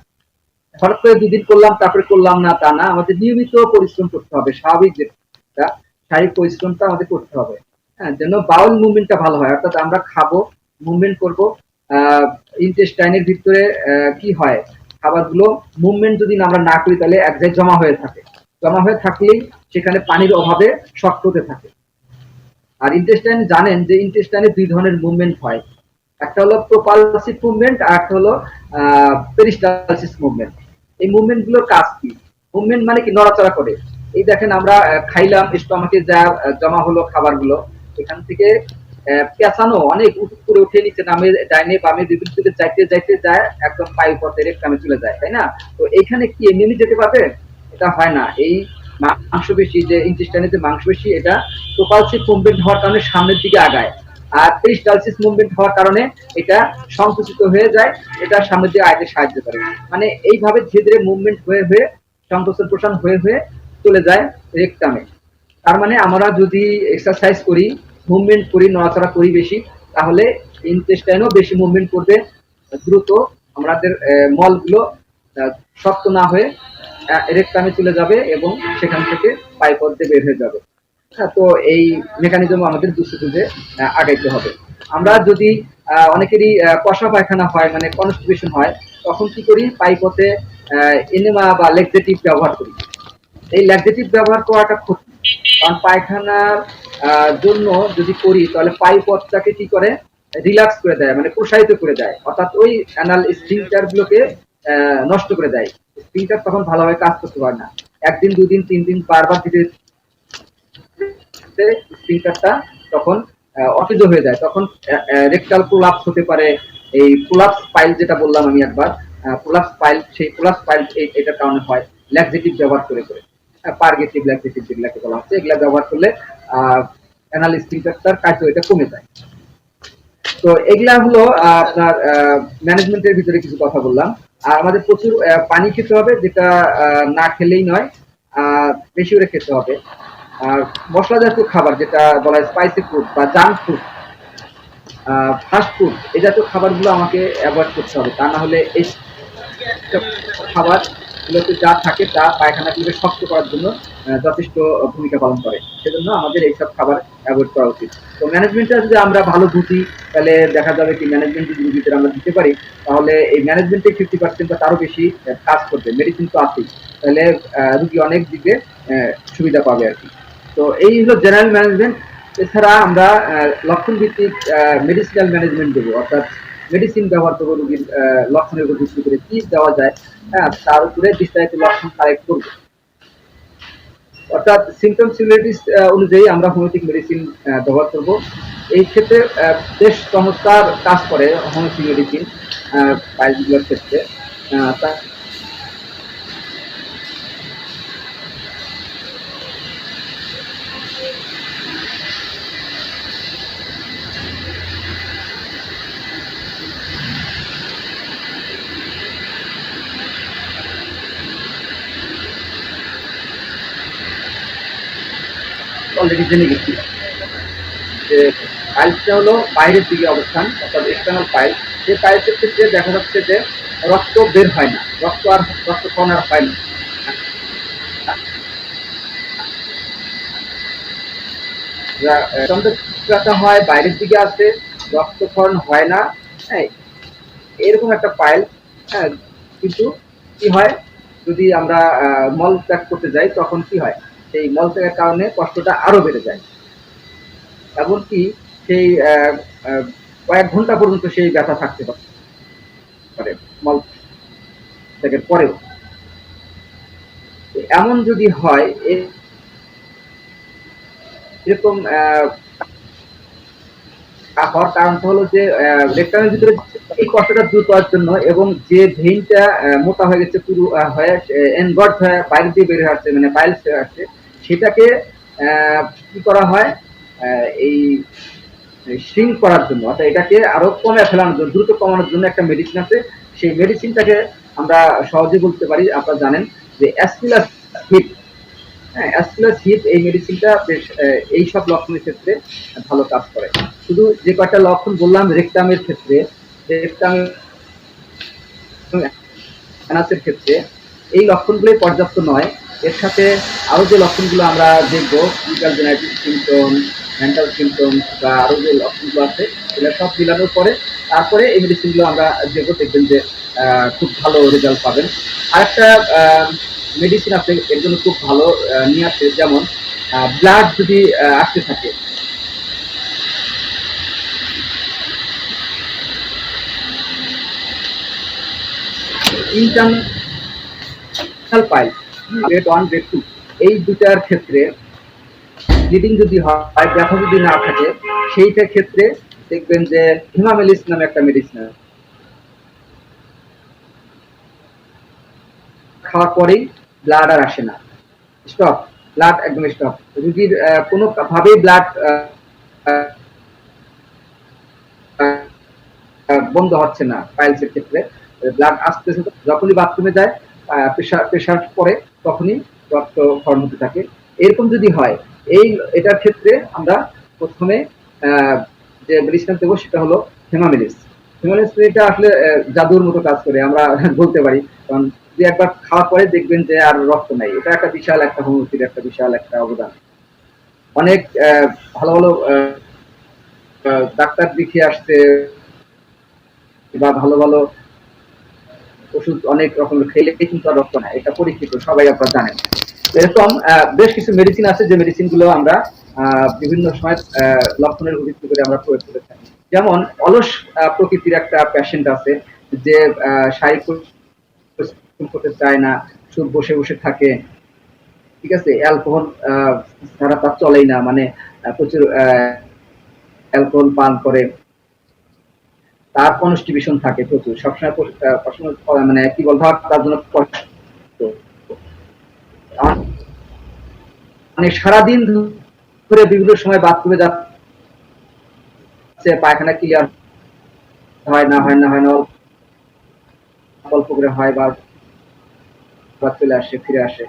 হঠাৎ করে দুদিন করলাম তারপরে করলাম না তা না, আমাদের নিয়মিত পরিশ্রম করতে হবে। স্বাভাবিক যেটা শারীরিক পরিশ্রমটা আমাদের করতে হবে, হ্যাঁ, যেন বাউল মুভমেন্টটা ভালো হয়। অর্থাৎ আমরা খাবো, মুভমেন্ট করবো, ইন্টেস্টাইনের ভিতরে কি হয়, খাবারগুলো মুভমেন্ট যদি আমরা না করি তাহলে এক জায়গায় জমা হয়ে থাকে, জমা হয়ে থাকলেই সেখানে পানির অভাবে শক্ত হতে থাকে। আর ইন্টেস্টাইন জানেন যে ইন্টেস্টাইনে দুই ধরনের মুভমেন্ট হয়, একটা হলো প্রোপালসিভ মুভমেন্ট আর একটা হলো পেরিস্টালসিস মুভমেন্ট। এই মুভমেন্ট গুলোর কাজ কি, মুভমেন্ট মানে কি নড়াচড়া করে। এই দেখেন আমরা খাইলাম, স্টমাকে যা জমা হলো খাবারগুলো, এখান থেকে পেঁচানো অনেক উপরে উঠে নিচে নামে, ডাইনে বামে বিভিন্ন দিকে যাইতে যাইতে যায় একদম পায়ু পথে রেকটামে চলে যায়, তাই না? তো এইখানে কি এমনি যেতে পারবে? এটা হয় না। এই মাংসপেশি যে ইন্টেস্টাইনের যে মাংসপেশি, এটা প্রোপালসিভ মুভমেন্ট হওয়ার কারণে সামনের দিকে আগায়, আর পেরিস্টালসিস মুভমেন্ট হওয়ার কারণে এটা সংকুচিত হয়ে যায়, এটা সামনের দিকে আগাতে সাহায্য করে। মানে এইভাবে ধীরে ধীরে মুভমেন্ট হয়ে হয়ে সংকোচন প্রসারণ হয়ে হয়ে চলে যায় রেকটামে। তার মানে আমরা যদি এক্সারসাইজ করি, মুভমেন্ট করি, নড়াচড়া করি বেশি, তাহলে ইন্টেস্টাইনও বেশি মুভমেন্ট করবে, দ্রুত আমাদের মলগুলো শক্ত না হয়ে রেকটামে চলে যাবে এবং সেখান থেকে পাইপথ দিয়ে বের হয়ে যাবে। হ্যাঁ, তো এই মেকানিজম আমাদের বুঝতে বুঝে আগাইতে হবে। আমরা যদি অনেকেরই কষা পায়খানা হয়, মানে কনস্টিপেশন হয়, তখন কি করি, পাইপথে এনেমা বা ল্যাক্সেটিভ ব্যবহার করি। এই ল্যাক্সেটিভ ব্যবহার করাটা ক্ষতি, কারণ পায়খানার জন্য যদি করি তাহলে পাইপথটাকে কি করে, রিল্যাক্স করে দেয়, মানে প্রসারিত করে দেয়, অর্থাৎ ওই অ্যানাল স্ফিংটার গুলোকে নষ্ট করে দেয়। স্ফিংটার তখন ভালোভাবে কাজ করতে পারে না। একদিন দুদিন তিন দিন বারবার ধীরে স্ফিংটারটা তখন অকেজ হয়ে যায়, তখন রেকটাল প্রোলাপস হতে পারে। এই প্রোলাপস পাইল যেটা বললাম আমি একবার, প্রোলাপস পাইল, সেই প্রোলাপস পাইল এটার কারণে হয় ল্যাক্সেটিভ ব্যবহার করে করে, পারগেটিভ ল্যাক্সেটিভ যেগুলাকে বলা হচ্ছে, এগুলা ব্যবহার করলে অ্যানাল স্ফিংটারটার কার্য এটা কমে যায়। তো এগুলা হলো আপনার ম্যানেজমেন্টের ভিতরে কিছু কথা বললাম। আর আমাদের প্রচুর পানি খেতে হবে, যেটা না খেলেই নয়, বেশি করে খেতে হবে। আর মশলা জাতীয় খাবার, যেটা বলা হয় স্পাইসি ফুড বা জাঙ্ক ফুড, ফাস্ট ফুড, এই জাতীয় খাবারগুলো আমাকে অ্যাভয়েড করতে হবে। তা না হলে এই খাবার গুলোতে যা থাকে তা পায়খানাগুলোকে শক্ত করার জন্য যথেষ্ট ভূমিকা পালন করে। সেজন্য আমাদের এইসব খাবার অ্যাভয়েড করা উচিত। তো ম্যানেজমেন্টটা যদি আমরা ভালো বুঝি, তাহলে দেখা যাবে কি ম্যানেজমেন্ট যদি রুগীদের আমরা দিতে পারি, তাহলে এই ম্যানেজমেন্টে 50% বা তারও বেশি কাজ করবে। মেডিসিন তো আছেই। তাহলে রুগী অনেক দিকে সুবিধা পাবে আরকি। তো এই হলো জেনারেল ম্যানেজমেন্ট। এছাড়া আমরা লক্ষণ ভিত্তিক মেডিসিনাল ম্যানেজমেন্ট দেবো, অর্থাৎ মেডিসিন ব্যবহার করবো রোগীর লক্ষণের উপর ভিত্তি করে কি দেওয়া যায়, হ্যাঁ, তার উপরে বিস্তারিত লক্ষণ কালেক্ট করবো। অর্থাৎ সিমটম সিমিলারিটিস অনুযায়ী আমরা হোমিওপ্যাথিক মেডিসিন ব্যবহার করব। এই ক্ষেত্রে বেশ চমৎকার কাজ করে হোমিওপ্যাথিক মেডিসিন পাইলসগুলোর ক্ষেত্রে। অলরেডি জেনে গেছি যে পাইলসটা হলো বাইরের দিকে অবস্থান, অর্থাৎ এক্সটার্নাল পাইলস। সেই পাইলসের ক্ষেত্রে দেখা যাচ্ছে যে রক্ত বের হয় না, রক্তক্ষরণ আর হয় না। চন্দ্রটা হয় বাইরের দিকে আসে, রক্তক্ষরণ হয় না, হ্যাঁ, এরকম একটা পাইল। হ্যাঁ, কিন্তু কি হয়, যদি আমরা মল ত্যাগ করতে যাই তখন কি হয়, সেই মল ত্যাগের কারণে কষ্টটা আরো বেড়ে যায়। এমনকি সেই কয়েক ঘন্টা পর্যন্ত সেই ব্যথা থাকতে পারে মল ত্যাগের পরেও। এমন যদি হয়, এরকম হওয়ার কারণটা হলো যে রেকটামের ভিতরে এই কষ্টটা দূর করার জন্য, এবং যে ভেইনটা মোটা হয়ে গেছে পুরো হয়ে এনগট হয়ে বাইরে দিয়ে বের হয়ে আসছে, মানে পাইলস হয়ে আসছে, সেটাকে কি করা হয়, এই শ্রিঙ্ক করার জন্য, অর্থাৎ এটাকে আরো কমে ফেলানোর জন্য, দ্রুত কমানোর জন্য একটা মেডিসিন আছে। সেই মেডিসিনটাকে আমরা সহজে বলতে পারি, আপনারা জানেন যে অ্যাসপিলাস হিট। হ্যাঁ, অ্যাসপিলাস হিট এই মেডিসিনটা বেশ এই সব লক্ষণের ক্ষেত্রে ভালো কাজ করে। শুধু যে কয়টা লক্ষণ বললাম রেকটামের ক্ষেত্রে, রেকটামের ক্ষেত্রে এই লক্ষণগুলোই পর্যাপ্ত নয়। এর সাথে আরো যে লক্ষণগুলো আমরা দেখবো, ফিজিক্যাল জেনারেটিক সিমটম, মেন্টাল সিমটম বা আরো যে লক্ষণগুলো আছে, এগুলো সব মিলানোর পরে তারপরে এই মেডিসিনগুলো আমরা দেখবো, দেখবেন যে খুব ভালো রেজাল্ট পাবেন। আরেকটা মেডিসিন আছে এর জন্য খুব ভালো নিয়ে আসে, যেমন ব্লাড যদি আসতে থাকে, ইন্টারনাল পাইল গ্রেড 1 গ্রেড 2 এই দুটার ক্ষেত্রে ব্লিডিং যদি হয়, ব্যথা যদি না থাকে, সেইটার ক্ষেত্রে দেখবেন যে হিমামেলিস নামে একটা মেডিসিন খাওয়ার পরেই ব্লাড আর আসে না, স্টপ, ব্লাড একদম স্টপ। রুগীর কোনো ভাবেই ব্লাড বন্ধ হচ্ছে না পাইলসের ক্ষেত্রে, ব্লাড আসতেছে, যখনই বাথরুমে যায় প্রেশার পরে তখনই রক্ত ক্ষরণ হতে থাকে। এরকম যদি হয়, এটার ক্ষেত্রে আমরা প্রথমে যে মেডিসিন দেবো সেটা হলো হেমামেলিস। হেমামেলিস এটা আসলে জাদুর মতো কাজ করে আমরা বলতে পারি, কারণ যে একবার খাওয়ার পরে দেখবেন যে আর রক্ত নাই। এটা একটা বিশাল একটা হোমিওপ্যাথির একটা বিশাল একটা অবদান। অনেক ভালো ভালো ডাক্তার দেখিয়ে আসছে বা ভালো ভালো ওষুধ অনেক রকমের খেলে কিন্তু আর রক্ত নাই, এটা পরীক্ষিত, সবাই আপনারা জানেন। এরকম বেশ কিছু মেডিসিন আছে যে মেডিসিন গুলো আমরা বিভিন্ন সময় লক্ষণের ভিত্তি করে আমরা প্রয়োগ করে থাকি। যেমন অলস প্রকৃতির একটা পেশেন্ট আছে যে শারীরিক পরিশ্রম করতে চায় না, শুধু বসে বসে থাকে, ঠিক আছে, অ্যালকোহল ছাড়া তার চলেই না, মানে প্রচুর অ্যালকোহল পান করে, তার কনস্টিবিউশন থাকে প্রচুর, সবসময় মানে কি বলবো, তার জন্য কষ্ট, মানে সারাদিন ধরে বিভিন্ন সময় বাথরুমে যাচ্ছে, পায়খানা ক্লিয়ার হয় না, অল্প করে হয়, বা চলে আসে, ফিরে আসে।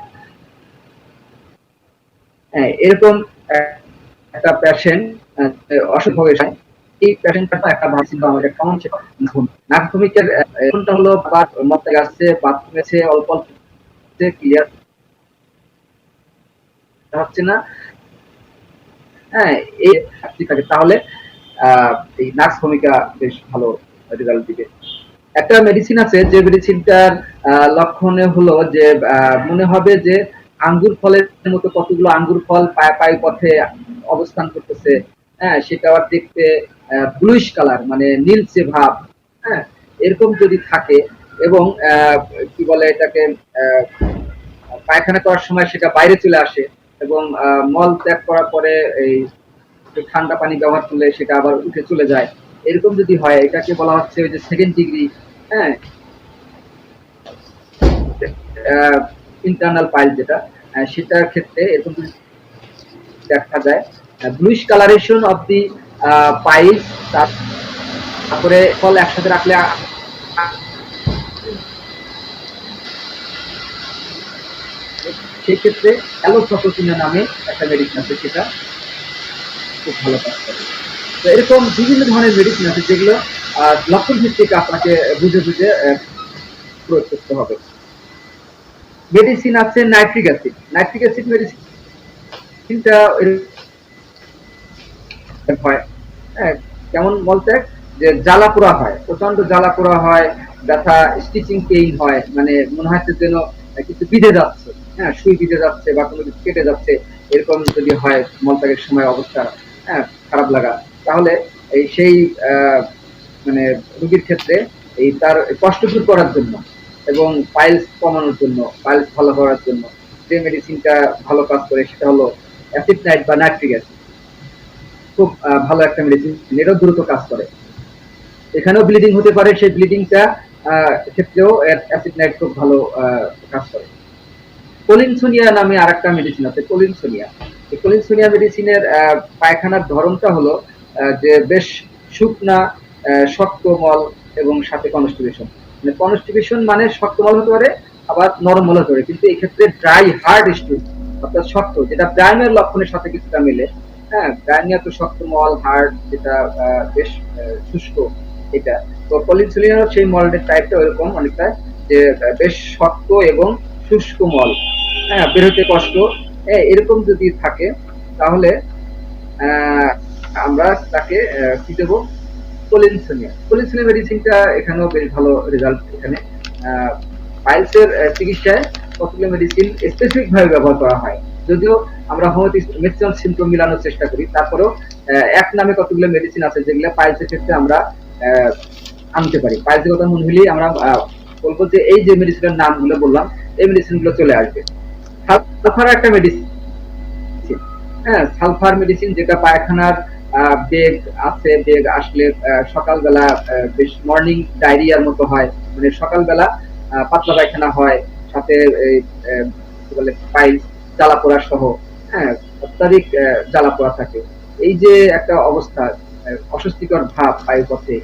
হ্যাঁ, এরকম একটা পেশেন্ট অসুখ হয়ে যায়। এই পেশেন্টটা একটা ভাবছিল আমাদের কেমন ছিল, নাকভূমিকের এখনটা হলো মতে আসছে, বাথরুমে অল্প অল্প হচ্ছে ক্লিয়ার হচ্ছে না, হ্যাঁ এই থাকে, তাহলে এই নাক্স ভূমিকা বেশ ভালো রেজাল্ট দিবে। একটা মেডিসিন আছে যে মেডিসিনটার লক্ষণে হলো যে মনে হবে যে আঙ্গুর ফলের মতো কতগুলো আঙ্গুর ফল পায়ে পথে অবস্থান করতেছে, হ্যাঁ সেটা আবার দেখতে ব্লুইশ কালার মানে নীলচে ভাব, হ্যাঁ এরকম যদি থাকে এবং কি বলে এটাকে পায়খানা করার সময় সেটা বাইরে চলে আসে এবং মল ত্যাগ করার পরে এই ঠান্ডা পানি ব্যবহার করলে সেটা আবার উঠে চলে যায়, এরকম যদি হয় এটাকে বলা হচ্ছে ওই যে সেকেন্ড ডিগ্রি, হ্যাঁ ইন্টারনাল পাইল যেটা, সেটার ক্ষেত্রে এরকম যদি দেখা যায় bluish colouration of the pile, তারপরে ফল একসাথে রাখলে সেই ক্ষেত্রে অ্যালোসাপোসিনা নামে একটা মেডিসিন আছে, সেটা খুব ভালো কাজ করে। তো এরকম বিভিন্ন ধরনের মেডিসিন আছে যেগুলো লক্ষণ ভিত্তিক আপনাকে বুঝে বুঝে প্রয়োগ করতে হবে। মেডিসিন আছে নাইট্রিক অ্যাসিড। নাইট্রিক অ্যাসিড মেডিসিনটা হয়, হ্যাঁ কেমন বলতে যে জ্বালা পোড়া হয়, প্রচন্ড জ্বালা পোড়া হয়, ব্যথা, স্টিচিং পেইন হয়, মানে মনে হচ্ছে যেন কিছু বিঁধে যাচ্ছে, হ্যাঁ সুই বিঁধে যাচ্ছে বা কোনো কিছু কেটে যাচ্ছে, এরকম যদি হয় মলত্যাগের সময় অবস্থা, হ্যাঁ খারাপ লাগা, তাহলে এই সেই মানে রোগীর ক্ষেত্রে এই তার কষ্ট দূর করার জন্য এবং পাইলস কমানোর জন্য, পাইলস ভালো করার জন্য যে মেডিসিনটা ভালো কাজ করে সেটা হলো অ্যাসিড নাইট বা নাইট্রিক অ্যাসিড। খুব ভালো একটা মেডিসিন, এটাও দ্রুত কাজ করে। এখানেও ব্লিডিং হতে পারে, সেই ব্লিডিংটা ক্ষেত্রেও অ্যাসিড নাইট খুব ভালো কাজ করে। কোলিনসোনিয়া নামে আরেকটা মেডিসিন আছে, কোলিনসোনিয়া। এই কোলিনসোনিয়া মেডিসিনের পায়খানার ধরনটা হলো যে বেশ শুকনা, শক্ত মল এবং সাথে কনস্টিপেশন। মানে কনস্টিপেশন মানে শক্ত মল হতে পারে আবার নরম মল হতে পারে, কিন্তু এই ক্ষেত্রে ড্রাই হার্ড স্টুল অর্থাৎ শক্ত, যেটা ব্রাইনের লক্ষণের সাথে কিছুটা মেলে। হ্যাঁ ব্রাইনিয়া তো শক্ত মল, হার্ড যেটা বেশ শুষ্ক এটা। তো কোলিনসোনিয়ার সেই মলের টাইপটা ওইরকম অনেকটা, যে বেশ শক্ত এবং শুষ্ক মল, হ্যাঁ বেরোতে কষ্ট, এরকম যদি থাকে তাহলে আমরা তাকে কি দেবো, কোলিনসোনিয়া। কোলিনসোনিয়া মেডিসিনটা এখানেও বেশ ভালো রেজাল্ট। এখানে পাইলসের চিকিৎসায় কতগুলো মেডিসিন স্পেসিফিক ভাবে ব্যবহার করা হয়, যদিও আমরা ম্যাক্সিমাম সিমটম মিলানোর চেষ্টা করি, তারপরেও এক নামে কতগুলো মেডিসিন আছে যেগুলো পাইলসের ক্ষেত্রে আমরা আনতে পারি। পাইলসের কথা মনে হলেই আমরা বলবো যে এই যে মেডিসিনের নামগুলো বললাম এই মেডিসিন গুলো চলে আসবে। সালফার একটা মেডিসিন, হ্যাঁ সালফার মেডিসিন যেটা পায়খানার বেগ আছে, বেগ আসলে সকালবেলা বেশ মর্নিং ডায়রিয়ার মতো হয়, মানে সকালবেলা পাতলা পায়খানা হয়, সাথে কি বলে পাইল জ্বালা পোড়া সহ, হ্যাঁ অত্যাধিক জ্বালা পোড়া থাকে, এই যে একটা অবস্থা, অস্বস্তিকর ভাব পায়ুপথে,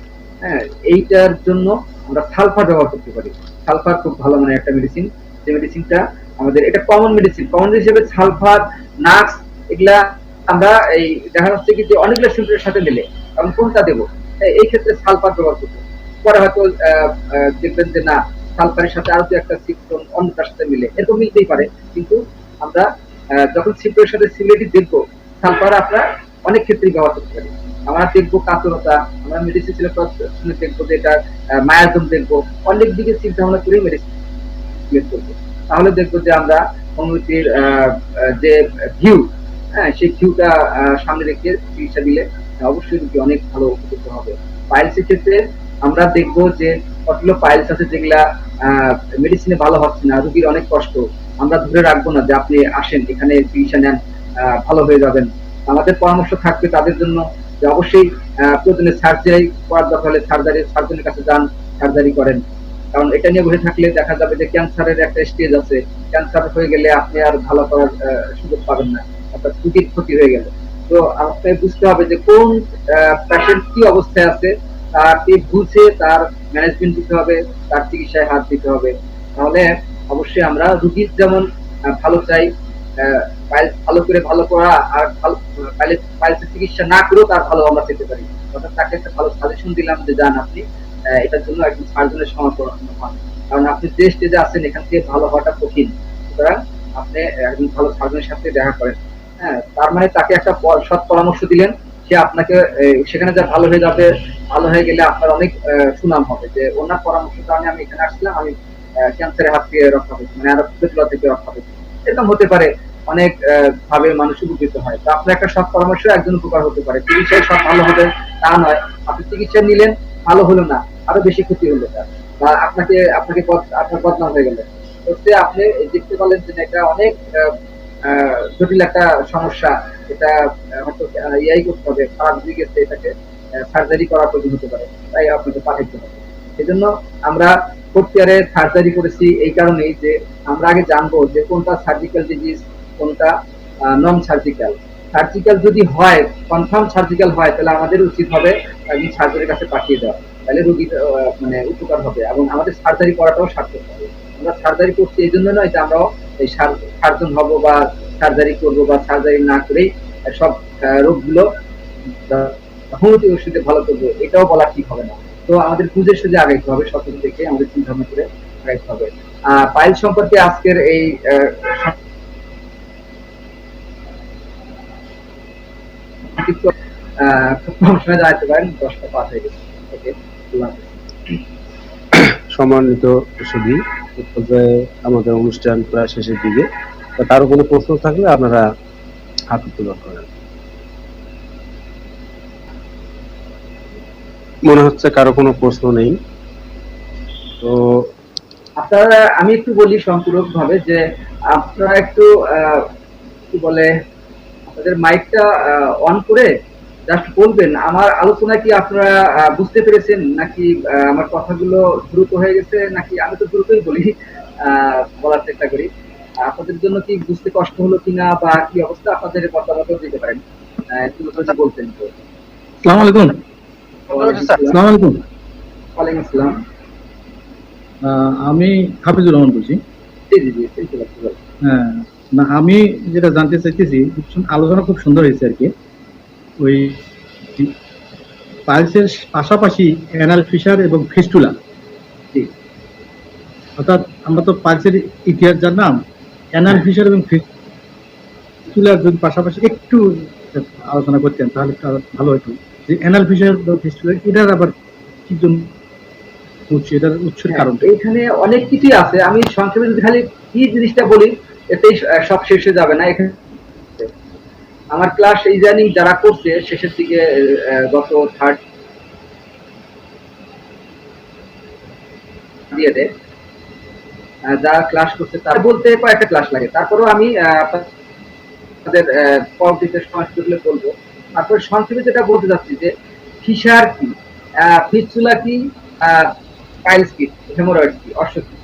হ্যাঁ এইটার জন্য আমরা সালফার ব্যবহার করতে পারি। সালফার খুব ভালো মানে একটা মেডিসিন, যে মেডিসিনটা আমাদের এটা কমন মেডিসিন, কমন হিসেবে সালফার, নাক্স এগুলা আমরা এই দেখা যাচ্ছে কি যে অনেকগুলো সিমটমের সাথে মিলে, কারণ কোনটা দেবো, এই ক্ষেত্রে সালফার ব্যবহার করবো। পরে হয়তো দেখবেন যে না সালফারের সাথে আরো একটা সিমটম অন্যটার সাথে মিলে, এরকম মিলতেই পারে, কিন্তু আমরা যখন সিমটমের সাথে সিমিলারিটি দেখবো সালফার আমরা অনেক ক্ষেত্রেই ব্যবহার করতে পারি। আমরা দেখবো কাতরতা, আমরা মেডিসিন সিলেক্ট দেখবো যে এটা মায়াজম দেখবো, অনেক দিকে চিন্তা ভাবনা করে মেডিসিন সিলেক্ট করবো, তাহলে দেখবো যে আমরা হোমিওপ্যাথির যে ভিউ, হ্যাঁ সেই ভিউটা সামনে রেখে চিকিৎসা দিলে অবশ্যই রোগী অনেক ভালো উপকৃত হবে। পাইলসের ক্ষেত্রে আমরা দেখবো যে কতগুলো পাইলস আছে যেগুলা মেডিসিনে ভালো হচ্ছে না, রোগীর অনেক কষ্ট, আমরা ধরে রাখবো না যে আপনি আসেন এখানে চিকিৎসা নেন ভালো হয়ে যাবেন। আমাদের পরামর্শ থাকবে তাদের জন্য যে অবশ্যই প্রয়োজনে সার্জারি করার দরকার হলে সার্জনের কাছে যান, সার্জারি করেন, কারণ এটা নিয়ে বসে থাকলে দেখা যাবে যে ক্যান্সারের একটা স্টেজ আছে, ক্যান্সার হয়ে গেলে আপনি আর ভালো করার সুযোগ পাবেন না, অর্থাৎ রোগীর ক্ষতি হয়ে গেল। তো আপনাকে বুঝতে হবে যে কোন পেশেন্ট কি অবস্থায় আছে, তাকে বুঝে তার ম্যানেজমেন্ট দিতে হবে, তার চিকিৎসায় হাত দিতে হবে। তাহলে অবশ্যই আমরা রোগীর যেমন ভালো চাই, পাইলস ভালো করে ভালো করা, আর পাইলসের চিকিৎসা না করেও তার ভালো আমরা পেতে পারি, অর্থাৎ তাকে একটা ভালো সাজেশন দিলাম যে যান আপনি এটার জন্য একজন সার্জনের শরণাপন্ন হন, কারণ আপনি যে স্টেজে আছেন এখান থেকে ভালো হওয়াটা কঠিন। সুতরাং আপনি একজন ভালো সার্জনের সাথে দেখা করেন। হ্যাঁ, তার মানে তাকে একটা সৎ পরামর্শ দিলেন, সে আপনাকে সেখানে যা ভালো হয়ে যাবে, ভালো হয়ে গেলে আপনার অনেক সুনাম হবে যে ওনার পরামর্শের কারণে আমি এখানে আসছিলাম, আমি ক্যান্সারের হাত থেকে রক্ষা পেয়েছি, মানে আরো প্রতিরোধ থেকে রক্ষা পেয়েছি। এরকম হতে পারে, অনেক ভাবে মানুষ উপকৃত হয়। তো আপনার একটা সৎ পরামর্শ একজন উপকার হতে পারে। চিকিৎসায় সব ভালো হবে তা নয়, আপনি চিকিৎসা নিলেন, ভালো হলো না, আরো বেশি ক্ষতি হলো তার, বা আপনাকে আপনাকে আপনার বদনাম হয়ে গেল। তো আপনি দেখতে পারলেন যে এটা অনেক জটিল একটা সমস্যা, এটা হয়তো ইয়াই করতে হবে, খারাপ দিকে গেছে, এটাকে সার্জারি করা প্রয়োজন হতে পারে, তাই আপনাকে পাঠাইতে হবে। এই জন্য আমরা ফোর্থ ইয়ারে সার্জারি করেছি এই কারণেই যে আমরা আগে জানবো যে কোনটা সার্জিক্যাল ডিজিজ, কোনটা নন সার্জিক্যাল। সার্জিক্যাল যদি হয়, কনফার্ম সার্জিক্যাল হয়, তাহলে আমাদের উচিত হবে একজন সার্জারির কাছে পাঠিয়ে দেওয়া, তাহলে রোগীর মানে উপকার হবে এবং আমাদের সার্জারি করাটাও সার্থক হবে। আমরা সার্জারি করছি এই জন্য নয় যে আমরাও এই সার্জন হব বা সার্জারি করবো বা সার্জারি না করেই সব রোগগুলো হোমিওপ্যাথি ওষুধে ভালো করবো, এটাও বলা ঠিক হবে না। তো আমাদের বুঝে সুঝে আগাইতে হবে, সচেতন দেখে আমাদের চিন্তা ভাবনা করে আগাইতে হবে। পাইল সম্পর্কে আজকের এই খুব কম সময় দাঁড়াতে পারেন, 10টা 5 হয়ে গেছে। ওকে, আল্লাহ হাফেজ। সম্মানিত সুধী, এ পর্যায়ে আমাদের অনুষ্ঠান প্রায় শেষের দিকে। তো কারো কোনো প্রশ্ন থাকলে আপনারা হাত উত্তোলন করেন। মনে হচ্ছে কারো কোনো প্রশ্ন নেই। তো আপনারা, আমি একটু বলি সম্পূরক ভাবে যে আপনারা একটু কি বলে আপনাদের মাইকটা অন করে জাস্ট বলবেন। আমার আলোচনা কি আপনারা বুঝতে পেরেছেন, নাকি আমার কথাগুলো দ্রুত হয়ে গেছে, নাকি আমি তো দ্রুতই বলি, বলার চেষ্টা করি। আপনাদের জন্য কি বুঝতে কষ্ট হলো কিনা বা কি অবস্থা, আপনাদের মতামত দিতে পারেন, একটু যদি বলতেন তো। আসসালামু আলাইকুম। ওয়ালাইকুম আসসালামু আলাইকুম। ওয়ালাইকুম আসসালাম। আমি হাফিজুর রহমান বলছি। জি জি জি, চিনতে পারছি, বলেন। হ্যাঁ, না আমি যেটা জানতে চাইতেছি, আলোচনা খুব সুন্দর হয়েছে আর কি। ওই পাইলসের পাশাপাশি অ্যানাল ফিশার এবং ফিস্টুলা, জি অর্থাৎ আমরা তো পাইলসের ইতিহাস জানলাম, অ্যানাল ফিশার এবং ফিস্টুলার যদি পাশাপাশি একটু আলোচনা করতেন তাহলে একটু আরো ভালো হতো। যে অ্যানাল ফিশার এবং ফিস্টুলা এটার আবার কি জন্য হচ্ছে, এটার উৎসের কারণটা? এখানে অনেক কিছুই আছে, আমি সংক্ষেপে যদি খালি কি জিনিসটা বলি, এতেই সব শেষ হয়ে যাবে না। এখানে আমার ক্লাস ইদানিং যারা করছে শেষের দিকে, গত থার্ড ইয়ারে যারা ক্লাস করছে তার বলতে কয়েকটা ক্লাস লাগে, তারপরেও আমি আপনাদের পরবর্তীতে সময় সুযোগ বলবো। তারপরে সংক্ষেপে যেটা বলতে চাচ্ছি যে ফিশার কি, ফিস্টুলা কি, পাইলস কি, হেমোরয়েড কি, অশ্ব কি।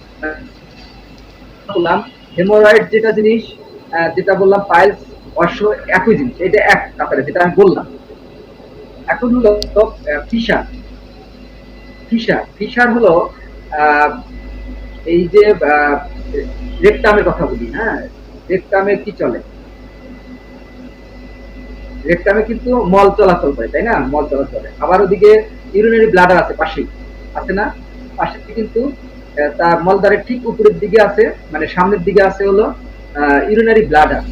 বললাম হেমোরয়েড যেটা জিনিস, যেটা বললাম পাইলস, অশ্ব একই জিনিস, এটা এক কাতারে যেটা আমি বললাম। এখন হলো ফিশার। ফিশার ফিশার হলো এই যে রেকটামের কথা বলি, হ্যাঁ, রেকটামে কি চলে, রেকটামে কিন্তু মল চলাচল করে, তাই না, মল চলাচল করে। আবার ওদিকে ইউরিনারি ব্লাডার আছে পাশেই, আছে না, পাশে কিন্তু তার মলদ্বারের ঠিক উপরের দিকে আছে, মানে সামনের দিকে আছে হলো ইউরিনারি ব্লাডার।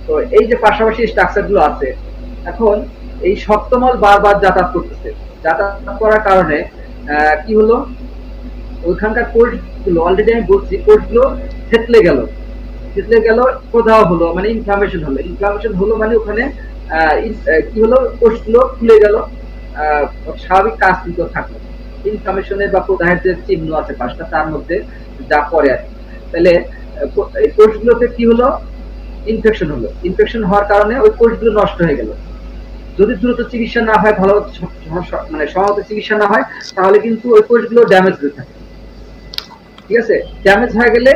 তো এই যে পাশাপাশি স্ট্রাকচার গুলো আছে, এখন এই শক্তমল বারবার যাতায়াত করতেছে, যাতায়াত করার কারণে কি হলো, ওইখানকার কোষ গুলো, অলরেডি আমি বলছি, কোষ গুলো থেতলে গেল, থেতলে গেল, প্রদাহ হলো, মানে ইনফ্লামেশন হলো। ইনফ্লামেশন হলো মানে ওখানে কি হলো, কোষগুলো খুলে গেল, স্বাভাবিক কাজ কিন্তু থাকলো। ইনফ্লামেশনের বা প্রদাহের যে চিহ্ন আছে পাঁচটা, তার মধ্যে যা পড়ে আর কি। তাহলে এই কোষগুলোতে কি হলো, ইনফেকশন হলো। ইনফেকশন হওয়ার কারণে ওই কোষগুলো নষ্ট হয়ে গেল। যদি দ্রুত চিকিৎসা না হয়, ভালো মানে সহজ চিকিৎসা না হয়, তাহলে কিন্তু ওই কোষগুলো ড্যামেজ হয়ে থাকে। ঠিক আছে, ড্যামেজ হয়ে গেলে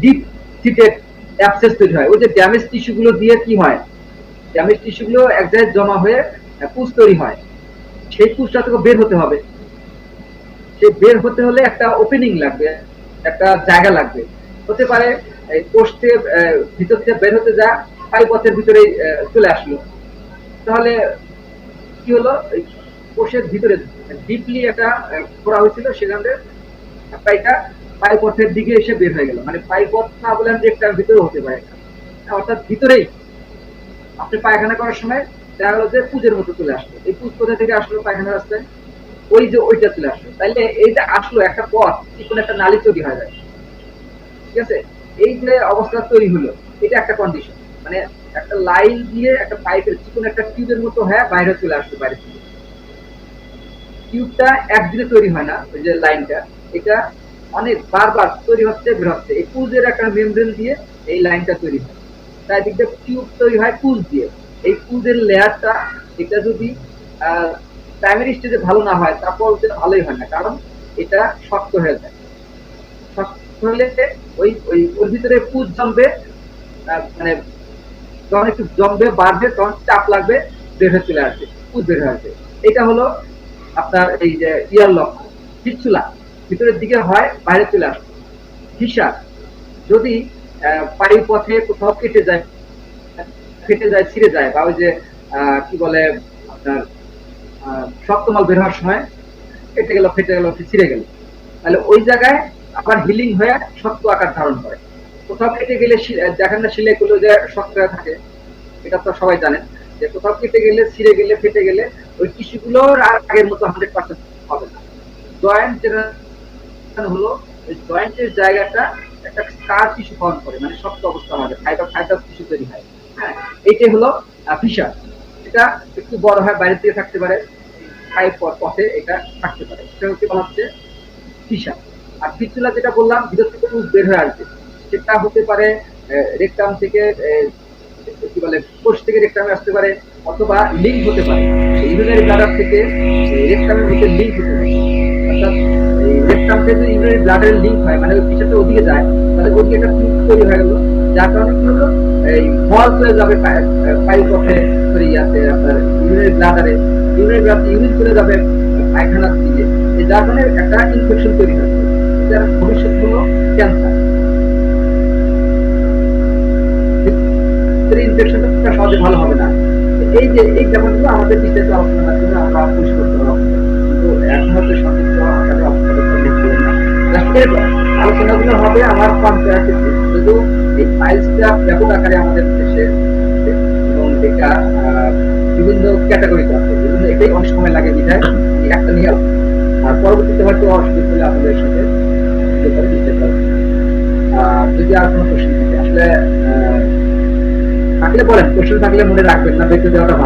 ডিপ সিটেড অ্যাবসেস তৈরি হয়। ওই যে ড্যামেজ টিস্যু গুলো দিয়ে কি হয়, ড্যামেজ টিস্যু গুলো এক জায়গায় জমা হয়ে পুঁজ তৈরি হয়। সেই পুঁজটা থেকে বের হতে হবে। সেই বের হতে হলে একটা ওপেনিং লাগবে, একটা জায়গা লাগবে। হতে পারে এই কোষে ভিতর থেকে বের হতে যা পাইপথের ভিতরে চলে আসলো, তাহলে কি হলো, কোষের ভিতরে ডিপলি একটা করা হয়েছিল, সেখানে পাইটা পাইপথের দিকে এসে বের হয়ে গেল, মানে পাইপথ না বলেন রেকটার ভিতরে হতে পারে, অর্থাৎ ভিতরেই আপনি পায়খানা করার সময় দেখা গেল যে পুজের মতো চলে আসলো। এই পুজ কোথা থেকে আসলো পায়খানা রাস্তায়? ওই যে ওইটা চলে আসলো। তাইলে এইটা আসলো একটা পথ, চিকন একটা নালী তৈরি হয়ে যায়। ঠিক আছে, এই যে অবস্থা তৈরি হলো, এটা একটা কন্ডিশন, মানে একটা লাইন দিয়ে একটা পাইপের চিকন একটা টিউবের মতো হয়ে বাইরে চলে আসলো। বাইরে থেকে টিউবটা একদিনে তৈরি হয় না, ওই যে লাইনটা, এটা অনেক বারবার তৈরি হচ্ছে, বের হচ্ছে। এই পুজের একটা মেমব্রেন দিয়ে এই লাইনটা তৈরি হয়। তাই দিক দিয়ে টিউব তৈরি হয় পুজ দিয়ে। এই পুজের লেয়ারটা, এটা যদি প্রাইমারি স্টেজে ভালো না হয়, তারপর ভালোই হয় না, কারণ এটা শক্ত হয়ে যায়। শক্ত হলে ওই ওই ওর ভিতরে পুজ জমবে, মানে যখন একটু জমবে বাড়বে তখন চাপ লাগবে, বের হয়ে চলে আসবে, পুজ বের হয়ে আসবে। এটা হলো আপনার এই যে ইয়ার লক্ষণ। পিচ্ছুলা ভিতরের দিকে হয়, বাইরে চলে আসবে। হিসাব যদি পানি পথে কোথাও কেটে যায়, ফেটে যায়, ছিঁড়ে যায়, বা ওই যে কি বলে আপনার শক্ত মাল বের হওয়ার সময় কেটে গেল, ফেটে গেল, ছিঁড়ে গেল, তাহলে ওই জায়গায় আবার হিলিং হয়ে শক্ত আকার ধারণ করে। কোথাও কেটে গেলে দেখেন না সিলাই করলেও যে শক্ত হয়ে থাকে, এটা তো সবাই জানেন যে কোথাও কেটে গেলে, ছিঁড়ে গেলে, ফেটে গেলে ওই টিস্যুগুলো আর আগের মতো 100% হবে না। জয়েন্ট যেটা হলো, ওই জয়েন্টের জায়গাটা একটা স্কার টিস্যু ফর্ম করে, মানে শক্ত অবস্থা হবে, ফাইবার টিস্যু তৈরি হয়। হ্যাঁ, এইটাই হলো ফিশার। এটা একটু বড় হয়, বাইরে থেকে থাকতে পারে, পাইপ পথে এটা থাকতে পারে, সেটা হচ্ছে বলা হচ্ছে ফিশার। আর ফিস্টুলা যেটা বললাম, ভিতর থেকে পুজ বের হয়ে আসবে, সেটা হতে পারে রেকটাম থেকে, কি বলে কোষ থেকে রেকটামে আসতে পারে, অথবা লিঙ্ক হতে পারে ইউরিনারি ব্লাডার থেকে রেকটামের মধ্যে লিঙ্ক হতে পারে। অর্থাৎ এই রেকটাম থেকে যদি ইউরিনারি ব্লাডারের লিঙ্ক হয়, মানে ওই ফিশারটা ওদিকে যায়, তাহলে ওদিকে একটা টিউব তৈরি হয়ে গেল, যার কারণে কি হলো, এই মল চলে যাবে পাইপ পথে, সরি আছে আপনার ইউরিনারি ব্লাডারে, ইউরিন চলে যাবে পায়খানার দিকে, যার কারণে একটা ইনফেকশন তৈরি হচ্ছে, যার ভবিষ্যৎ হলো ক্যান্সার। ইনফেকশনটা সহজে ভালো হবে না। এই যে এই ব্যাপারগুলো আমাদের বিস্তারিত আলোচনার জন্য আমরা পুশ করতে পারবো, কিন্তু এখন হয়তো সংক্ষিপ্ত আকারে আলোচনাগুলো হবে আমার পঞ্চায়েত, শুধু এই ফাইলসটা ব্যাপক আকারে আমাদের দেশে, এবং এটা বিভিন্ন ক্যাটাগরিতে আছে, বিভিন্ন এটাই অনেক সময় লাগে বিধায় একটা নিয়ে আর পরবর্তীতে হয়তো অসুবিধা হলে আপনাদের সাথে যদি আর কোনো কোশ্চেন থাকে আসলে থাকলে বলেন, কোশ্চেন থাকলে মনে রাখবেন না, দেখতে দেওয়াটা